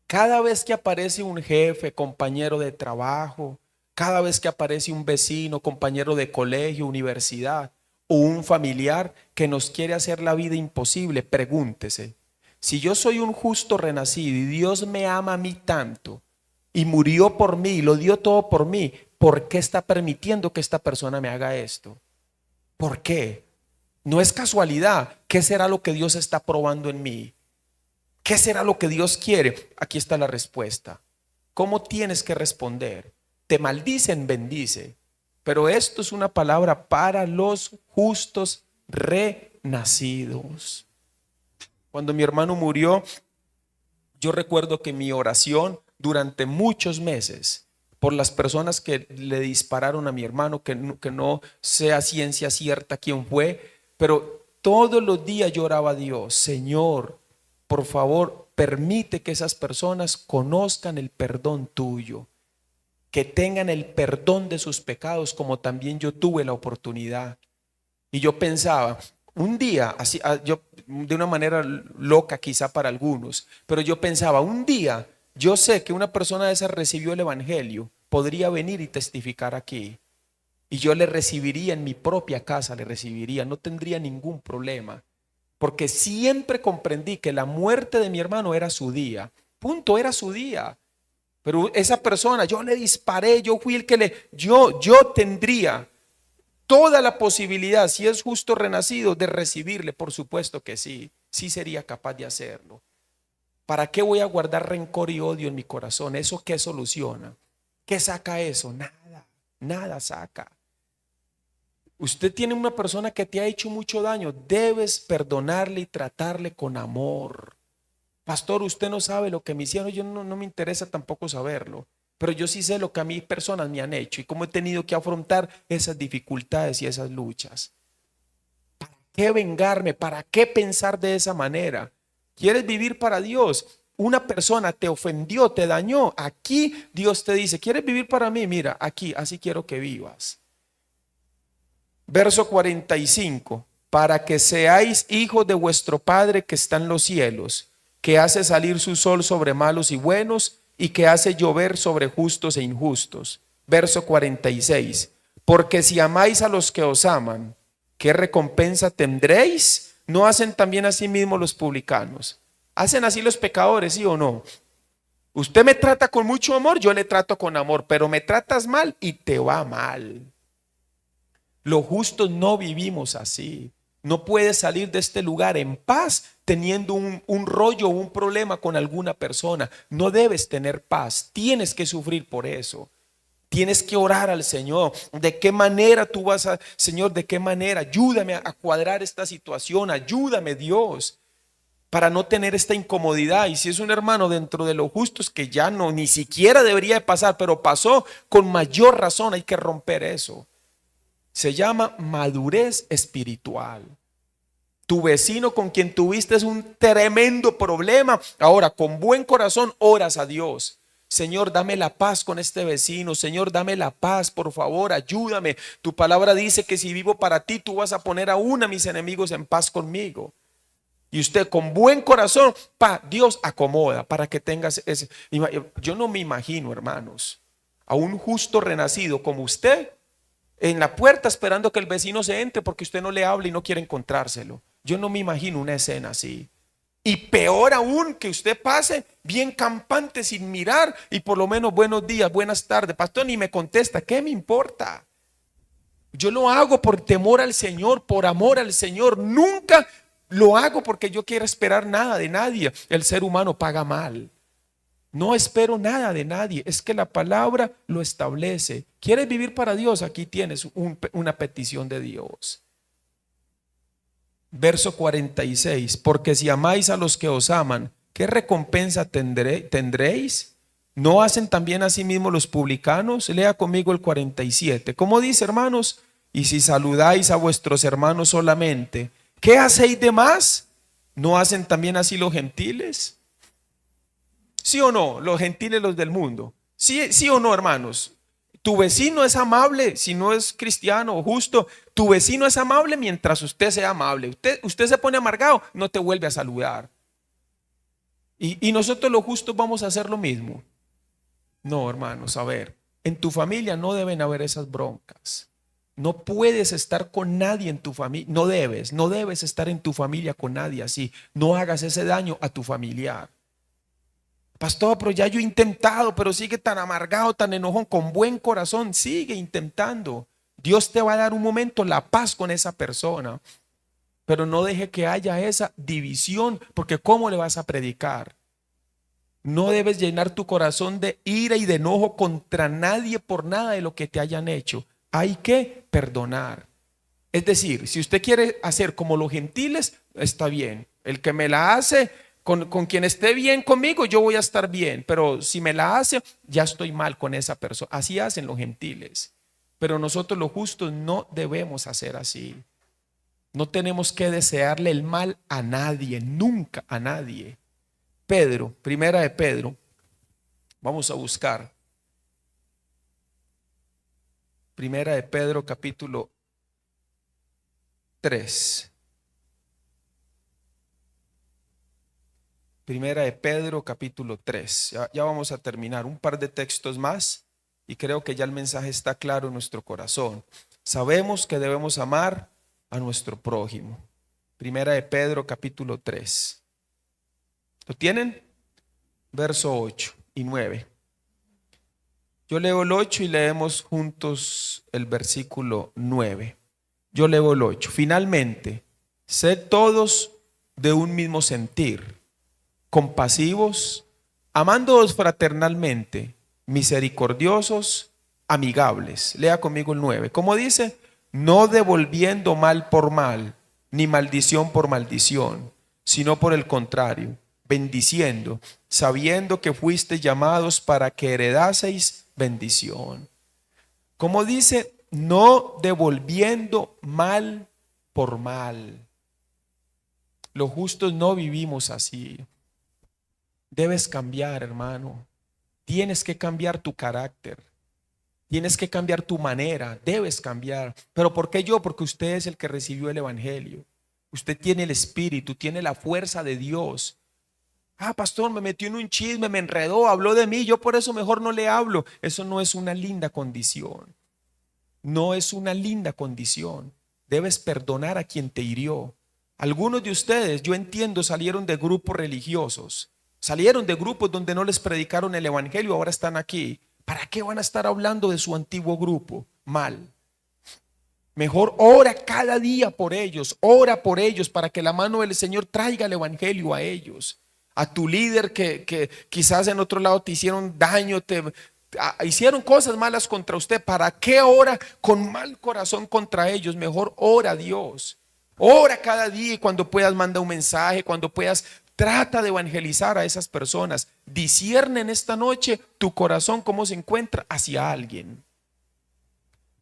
Cada vez que aparece un jefe, compañero de trabajo, cada vez que aparece un vecino, compañero de colegio, universidad o un familiar que nos quiere hacer la vida imposible, pregúntese: si yo soy un justo renacido y Dios me ama a mí tanto y murió por mí y lo dio todo por mí, ¿por qué está permitiendo que esta persona me haga esto? ¿Por qué? No es casualidad. ¿Qué será lo que Dios está probando en mí? ¿Qué será lo que Dios quiere? Aquí está la respuesta. ¿Cómo tienes que responder? Te maldicen, bendice. Pero esto es una palabra para los justos renacidos. Cuando mi hermano murió, yo recuerdo que mi oración durante muchos meses por las personas que le dispararon a mi hermano, que no sea ciencia cierta quién fue, pero todos los días yo oraba a Dios: Señor, por favor, permite que esas personas conozcan el perdón tuyo, que tengan el perdón de sus pecados como también yo tuve la oportunidad. Y yo pensaba, un día, así, yo de una manera loca quizá para algunos, pero yo pensaba, un día yo sé que una persona de esa recibió el evangelio, podría venir y testificar aquí, y yo le recibiría en mi propia casa, le recibiría, no tendría ningún problema, porque siempre comprendí que la muerte de mi hermano era su día, punto, era su día. Pero esa persona, yo le disparé, yo fui el que yo tendría toda la posibilidad, si es justo renacido, de recibirle. Por supuesto que sí, sí sería capaz de hacerlo. ¿Para qué voy a guardar rencor y odio en mi corazón? ¿Eso qué soluciona? ¿Qué saca eso? Nada, nada saca. Usted tiene una persona que te ha hecho mucho daño, debes perdonarle y tratarle con amor. Pastor, usted no sabe lo que me hicieron, yo no me interesa tampoco saberlo, pero yo sí sé lo que a mí personas me han hecho y cómo he tenido que afrontar esas dificultades y esas luchas. ¿Para qué vengarme? ¿Para qué pensar de esa manera? ¿Quieres vivir para Dios? Una persona te ofendió, te dañó. Aquí Dios te dice: ¿quieres vivir para mí? Mira, aquí, así quiero que vivas. Verso 45. Para que seáis hijos de vuestro Padre que está en los cielos, que hace salir su sol sobre malos y buenos, y que hace llover sobre justos e injustos. Verso 46. Porque si amáis a los que os aman, ¿qué recompensa tendréis? ¿No hacen también así mismo los publicanos? ¿Hacen así los pecadores, sí o no? Usted me trata con mucho amor, yo le trato con amor, pero me tratas mal y te va mal. Los justos no vivimos así. No puedes salir de este lugar en paz teniendo un rollo o un problema con alguna persona. No debes tener paz. Tienes que sufrir por eso. Tienes que orar al Señor. ¿De qué manera tú vas a, Señor, de qué manera? Ayúdame a cuadrar esta situación. Ayúdame, Dios, para no tener esta incomodidad. Y si es un hermano dentro de los justos que ya no, ni siquiera debería de pasar, pero pasó, con mayor razón hay que romper eso. Se llama madurez espiritual. Tu vecino con quien tuviste un tremendo problema, ahora con buen corazón oras a Dios. Señor, dame la paz con este vecino. Señor, dame la paz, por favor, ayúdame. Tu palabra dice que si vivo para ti, tú vas a poner aún a mis enemigos en paz conmigo. Y usted con buen corazón, Dios acomoda para que tengas ese. Yo no me imagino, hermanos, a un justo renacido como usted en la puerta esperando que el vecino se entre porque usted no le habla y no quiere encontrárselo. Yo no me imagino una escena así. Y peor aún, que usted pase bien campante sin mirar y por lo menos buenos días, buenas tardes. Pastor, ni me contesta. ¿Qué me importa? Yo lo hago por temor al Señor, por amor al Señor. Nunca lo hago porque yo quiero esperar nada de nadie. El ser humano paga mal. No espero nada de nadie, es que la palabra lo establece. ¿Quieres vivir para Dios? Aquí tienes una petición de Dios. Verso 46. Porque si amáis a los que os aman, ¿qué recompensa tendréis? ¿No hacen también asimismo los publicanos? Lea conmigo el 47. ¿Cómo dice, hermanos? Y si saludáis a vuestros hermanos solamente, ¿qué hacéis de más? ¿No hacen también así los gentiles? ¿Sí o no? Los gentiles, los del mundo. ¿Sí, sí o no, hermanos? Tu vecino es amable, si no es cristiano o justo, tu vecino es amable mientras usted sea amable. Usted se pone amargado, no te vuelve a saludar. Y nosotros los justos vamos a hacer lo mismo. No, hermanos, a ver, en tu familia no deben haber esas broncas. No puedes estar con nadie en tu familia, no debes estar en tu familia con nadie así. No hagas ese daño a tu familiar. Pastor, pero ya yo he intentado, pero sigue tan amargado, tan enojón, con buen corazón, sigue intentando. Dios te va a dar un momento la paz con esa persona, pero no deje que haya esa división, porque ¿cómo le vas a predicar? No debes llenar tu corazón de ira y de enojo contra nadie por nada de lo que te hayan hecho. Hay que perdonar. Es decir, si usted quiere hacer como los gentiles, está bien. El que me la hace, con quien esté bien conmigo, yo voy a estar bien. Pero si me la hace, ya estoy mal con esa persona. Así hacen los gentiles. Pero nosotros los justos no debemos hacer así. No tenemos que desearle el mal a nadie, nunca a nadie. Pedro, primera de Pedro, vamos a buscar. Primera de Pedro, capítulo 3. Primera de Pedro, capítulo 3. Ya vamos a terminar. Un par de textos más y creo que ya el mensaje está claro en nuestro corazón. Sabemos que debemos amar a nuestro prójimo. Primera de Pedro, capítulo 3. ¿Lo tienen? Verso 8 y 9. Yo leo el 8 y leemos juntos el versículo 9. Yo leo el 8. Finalmente, sed todos de un mismo sentir, compasivos, amándoos fraternalmente, misericordiosos, amigables. Lea conmigo el 9. ¿Cómo dice? No devolviendo mal por mal, ni maldición por maldición, sino por el contrario, bendiciendo, sabiendo que fuisteis llamados para que heredaseis bendición. ¿Cómo dice? No devolviendo mal por mal. Los justos no vivimos así. Debes cambiar, hermano. Tienes que cambiar tu carácter. Tienes que cambiar tu manera, debes cambiar. ¿Pero por qué yo? Porque usted es el que recibió el evangelio. Usted tiene el espíritu, tiene la fuerza de Dios. Ah, pastor, me metió en un chisme, me enredó, habló de mí, yo por eso mejor no le hablo. Eso no es una linda condición. No es una linda condición. Debes perdonar a quien te hirió. Algunos de ustedes, yo entiendo, salieron de grupos religiosos. Salieron de grupos donde no les predicaron el evangelio, ahora están aquí. ¿Para qué van a estar hablando de su antiguo grupo? Mal. Mejor ora cada día por ellos, ora por ellos para que la mano del Señor traiga el evangelio a ellos. A tu líder que quizás en otro lado te hicieron daño, hicieron cosas malas contra usted. ¿Para qué ora con mal corazón contra ellos? Mejor ora a Dios. Ora cada día y cuando puedas manda un mensaje, cuando puedas trata de evangelizar a esas personas. Discierne en esta noche tu corazón cómo se encuentra hacia alguien.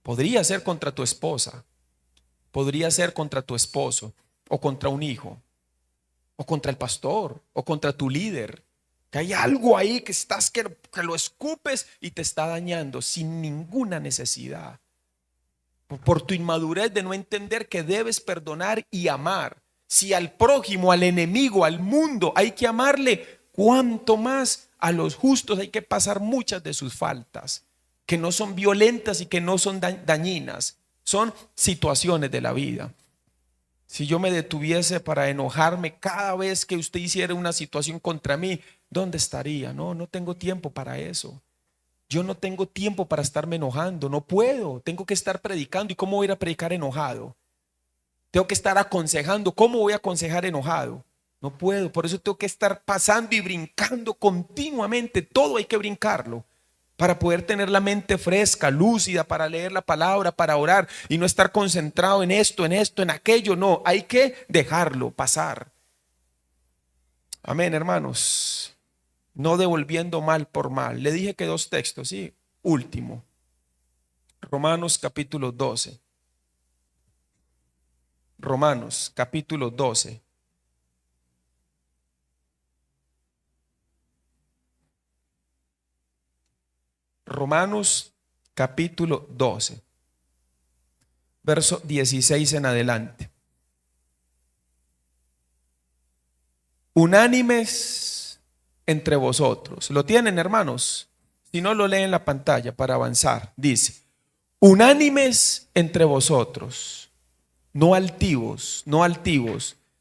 Podría ser contra tu esposa, podría ser contra tu esposo, o contra un hijo, o contra el pastor, o contra tu líder. Que hay algo ahí que lo escupes y te está dañando sin ninguna necesidad. Por tu inmadurez de no entender que debes perdonar y amar. Si al prójimo, al enemigo, al mundo hay que amarle, cuánto más a los justos hay que pasar muchas de sus faltas, que no son violentas y que no son dañinas, son situaciones de la vida. Si yo me detuviese para enojarme cada vez que usted hiciera una situación contra mí, ¿dónde estaría? No, no tengo tiempo para eso. Yo no tengo tiempo para estarme enojando, no puedo, tengo que estar predicando. ¿Y cómo voy a ir a predicar enojado? Tengo que estar aconsejando, ¿cómo voy a aconsejar enojado? No puedo, por eso tengo que estar pasando y brincando continuamente, todo hay que brincarlo para poder tener la mente fresca, lúcida, para leer la palabra, para orar y no estar concentrado en esto, en aquello. No, hay que dejarlo pasar. Amén, hermanos. No devolviendo mal por mal. Le dije que 2 textos, sí. Último. Romanos capítulo 12. Romanos capítulo 12. Romanos capítulo 12. Verso 16 en adelante. Unánimes entre vosotros. ¿Lo tienen, hermanos? Si no, lo leen en la pantalla para avanzar. Dice, unánimes entre vosotros, no altivos,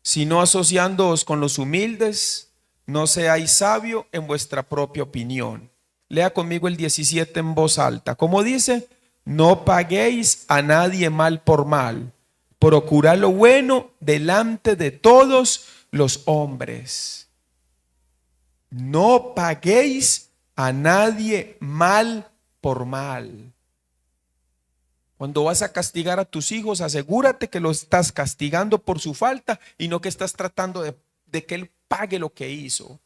sino asociándoos con los humildes, no seáis sabio en vuestra propia opinión. Lea conmigo el 17 en voz alta. Como dice, no paguéis a nadie mal por mal. Procurad lo bueno delante de todos los hombres. No paguéis a nadie mal por mal. Cuando vas a castigar a tus hijos, asegúrate que lo estás castigando por su falta y no que estás tratando de que él pague lo que hizo.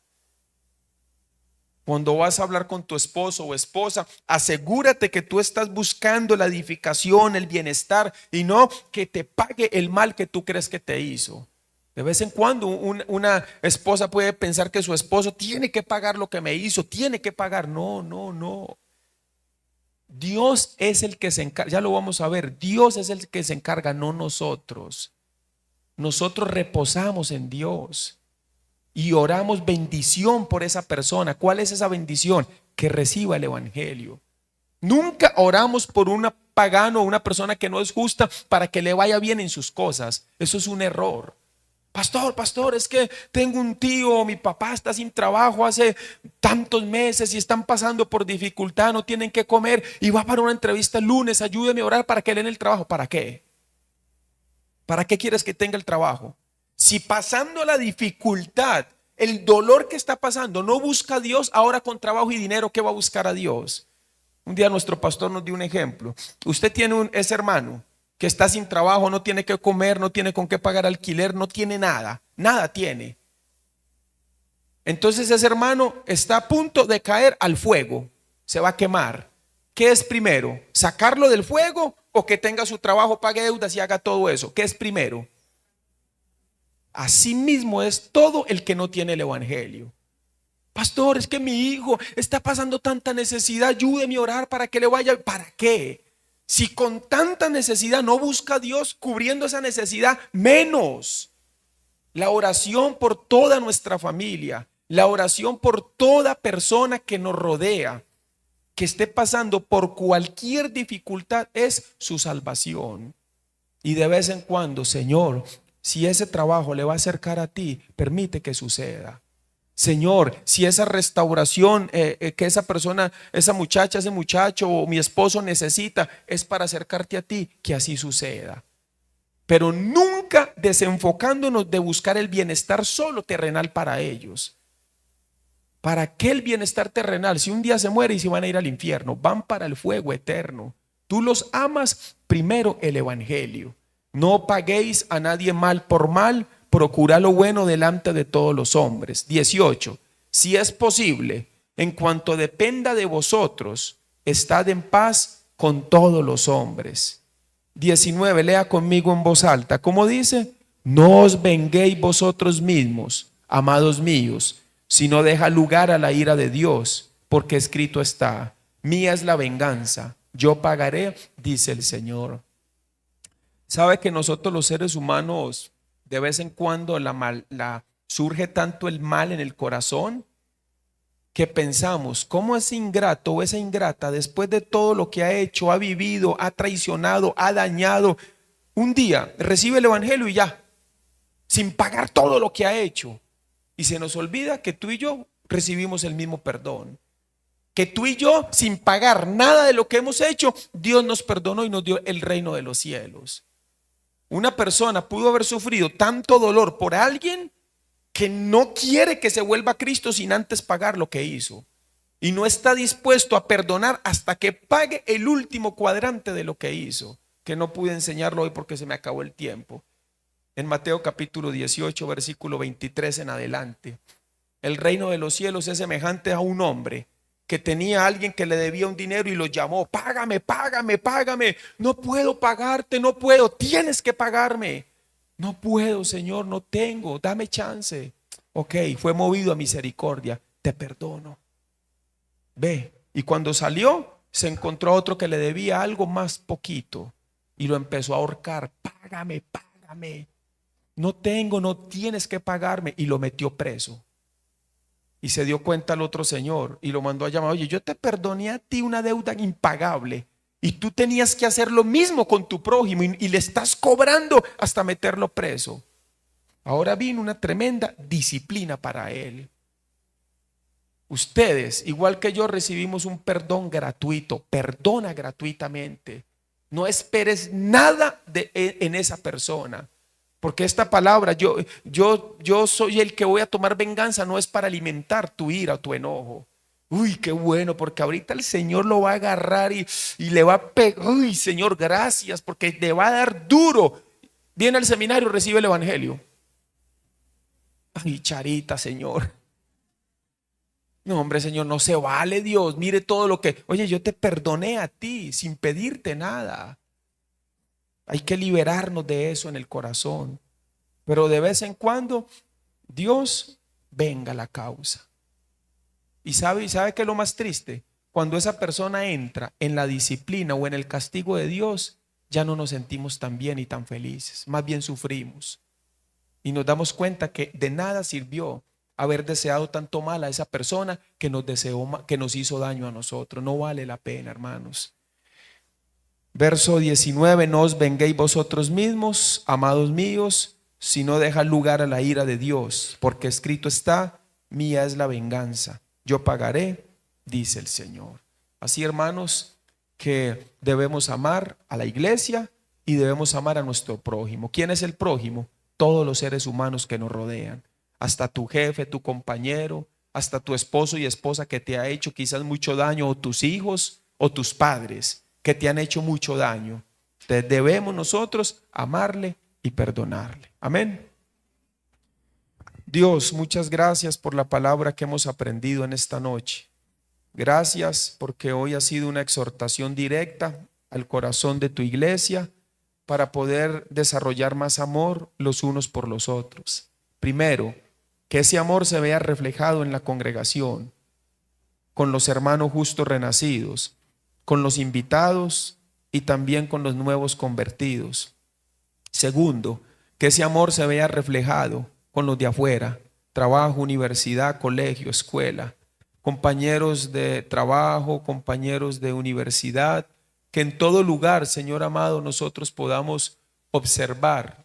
Cuando vas a hablar con tu esposo o esposa, asegúrate que tú estás buscando la edificación, el bienestar y no que te pague el mal que tú crees que te hizo. De vez en cuando una esposa puede pensar que su esposo tiene que pagar lo que me hizo, tiene que pagar. No, no, no. Dios es el que se encarga, ya lo vamos a ver, Dios es el que se encarga, no nosotros. Nosotros reposamos en Dios y oramos bendición por esa persona. ¿Cuál es esa bendición? Que reciba el evangelio. Nunca oramos por un pagano o una persona que no es justa para que le vaya bien en sus cosas. Eso es un error. Pastor, es que tengo un tío, mi papá está sin trabajo hace tantos meses y están pasando por dificultad, no tienen que comer y va para una entrevista el lunes, ayúdeme a orar para que le den el trabajo. ¿Para qué? ¿Para qué quieres que tenga el trabajo? Si pasando la dificultad, el dolor que está pasando, no busca a Dios, ahora con trabajo y dinero, ¿qué va a buscar a Dios? Un día nuestro pastor nos dio un ejemplo. Usted tiene ese hermano que está sin trabajo, no tiene que comer, no tiene con qué pagar alquiler, no tiene nada, nada tiene. Entonces ese hermano está a punto de caer al fuego, se va a quemar. ¿Qué es primero? ¿Sacarlo del fuego o que tenga su trabajo, pague deudas y haga todo eso? ¿Qué es primero? Así mismo es todo el que no tiene el evangelio. Pastor, es que mi hijo está pasando tanta necesidad, ayúdeme a orar para que le vaya. ¿Para qué? Si con tanta necesidad no busca a Dios cubriendo esa necesidad, menos. La oración por toda nuestra familia, la oración por toda persona que nos rodea, que esté pasando por cualquier dificultad, es su salvación. Y de vez en cuando, Señor, si ese trabajo le va a acercar a ti, permite que suceda. Señor, si esa restauración que esa persona, esa muchacha, ese muchacho o mi esposo necesita es para acercarte a ti, que así suceda. Pero nunca desenfocándonos de buscar el bienestar solo terrenal para ellos. ¿Para qué el bienestar terrenal? Si un día se muere y se van a ir al infierno, van para el fuego eterno. Tú los amas, primero el evangelio. No paguéis a nadie mal por mal, procura lo bueno delante de todos los hombres. 18. Si es posible, en cuanto dependa de vosotros, estad en paz con todos los hombres. 19. Lea conmigo en voz alta. ¿Cómo dice? No os venguéis vosotros mismos, amados míos, sino deja lugar a la ira de Dios, porque escrito está: mía es la venganza, yo pagaré, dice el Señor. ¿Sabe que nosotros los seres humanos de vez en cuando surge tanto el mal en el corazón que pensamos, ¿cómo ese ingrato o esa ingrata, después de todo lo que ha hecho, ha vivido, ha traicionado, ha dañado, un día recibe el evangelio y ya, sin pagar todo lo que ha hecho? Y se nos olvida que tú y yo recibimos el mismo perdón, que tú y yo, sin pagar nada de lo que hemos hecho, Dios nos perdonó y nos dio el reino de los cielos. Una persona pudo haber sufrido tanto dolor por alguien que no quiere que se vuelva a Cristo sin antes pagar lo que hizo, y no está dispuesto a perdonar hasta que pague el último cuadrante de lo que hizo, que no pude enseñarlo hoy porque se me acabó el tiempo. En Mateo capítulo 18, versículo 23 en adelante, el reino de los cielos es semejante a un hombre que tenía a alguien que le debía un dinero y lo llamó: págame, págame, págame. No puedo pagarte, no puedo, tienes que pagarme. No puedo, Señor, no tengo, dame chance. Ok, fue movido a misericordia, te perdono. Ve, y cuando salió, se encontró a otro que le debía algo más poquito y lo empezó a ahorcar: págame, págame. No tengo, no tienes que pagarme. Y lo metió preso. Y se dio cuenta el otro señor y lo mandó a llamar: oye, yo te perdoné a ti una deuda impagable y tú tenías que hacer lo mismo con tu prójimo y le estás cobrando hasta meterlo preso. Ahora vino una tremenda disciplina para él. Ustedes, igual que yo, recibimos un perdón gratuito. Perdona gratuitamente. No esperes nada en esa persona. Porque esta palabra, yo soy el que voy a tomar venganza, no es para alimentar tu ira o tu enojo. Uy, qué bueno, porque ahorita el Señor lo va a agarrar y le va a pegar. Uy, Señor, gracias, porque te va a dar duro. Viene al seminario, recibe el evangelio. Ay, Charita, Señor. No, hombre, Señor, no se vale, Dios. Mire todo lo que... Oye, yo te perdoné a ti sin pedirte nada. Hay que liberarnos de eso en el corazón. Pero de vez en cuando Dios venga a la causa. ¿Y sabe qué es lo más triste? Cuando esa persona entra en la disciplina o en el castigo de Dios, ya no nos sentimos tan bien y tan felices. Más bien sufrimos. Y nos damos cuenta que de nada sirvió haber deseado tanto mal a esa persona que nos hizo daño a nosotros. No vale la pena, hermanos. Verso 19: no os venguéis vosotros mismos, amados míos, sino dejad lugar a la ira de Dios, porque escrito está: mía es la venganza, yo pagaré, dice el Señor. Así, hermanos, que debemos amar a la iglesia y debemos amar a nuestro prójimo. ¿Quién es el prójimo? Todos los seres humanos que nos rodean, hasta tu jefe, tu compañero, hasta tu esposo y esposa que te ha hecho quizás mucho daño, o tus hijos o tus padres que te han hecho mucho daño. Entonces debemos nosotros amarle y perdonarle. Amén. Dios, muchas gracias por la palabra que hemos aprendido en esta noche. Gracias porque hoy ha sido una exhortación directa al corazón de tu iglesia para poder desarrollar más amor los unos por los otros. Primero, Que ese amor se vea reflejado en la congregación, con los hermanos justos renacidos, con los invitados y también con los nuevos convertidos. Segundo, que ese amor se vea reflejado con los de afuera, trabajo, universidad, colegio, escuela, compañeros de trabajo, compañeros de universidad, que en todo lugar, Señor amado, nosotros podamos observar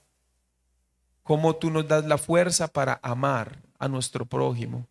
cómo tú nos das la fuerza para amar a nuestro prójimo.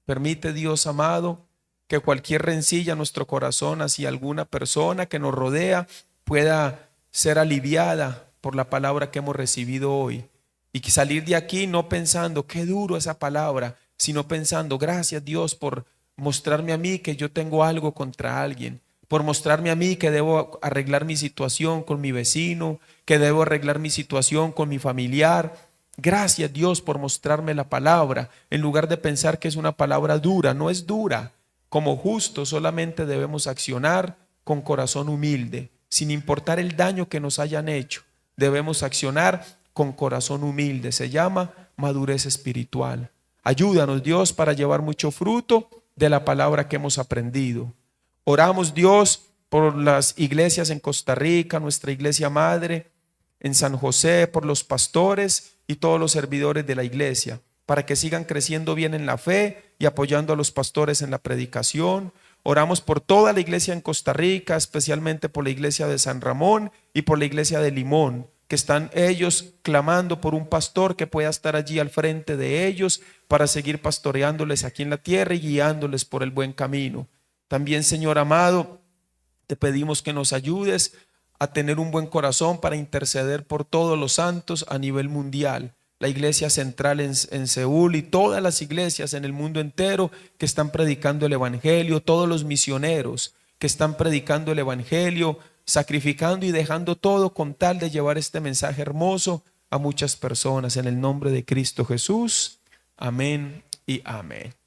Permite, Dios amado, que cualquier rencilla en nuestro corazón hacia alguna persona que nos rodea pueda ser aliviada por la palabra que hemos recibido hoy. Y que salir de aquí no pensando qué duro esa palabra, sino pensando gracias Dios por mostrarme a mí que yo tengo algo contra alguien, por mostrarme a mí que debo arreglar mi situación con mi vecino, que debo arreglar mi situación con mi familiar. Gracias Dios por mostrarme la palabra, en lugar de pensar que es una palabra dura. No es dura. Como justos solamente debemos accionar con corazón humilde, sin importar el daño que nos hayan hecho. Debemos accionar con corazón humilde. Se llama madurez espiritual. Ayúdanos Dios para llevar mucho fruto de la palabra que hemos aprendido. Oramos Dios por las iglesias en Costa Rica, nuestra iglesia madre, en San José, por los pastores y todos los servidores de la iglesia, para que sigan creciendo bien en la fe y apoyando a los pastores en la predicación. Oramos por toda la iglesia en Costa Rica, especialmente por la iglesia de San Ramón y por la iglesia de Limón, que están ellos clamando por un pastor que pueda estar allí al frente de ellos para seguir pastoreándoles aquí en la tierra y guiándoles por el buen camino. También, Señor amado, te pedimos que nos ayudes a tener un buen corazón para interceder por todos los santos a nivel mundial. La iglesia central en Seúl y todas las iglesias en el mundo entero que están predicando el evangelio, todos los misioneros que están predicando el evangelio, sacrificando y dejando todo con tal de llevar este mensaje hermoso a muchas personas. En el nombre de Cristo Jesús. Amén y amén.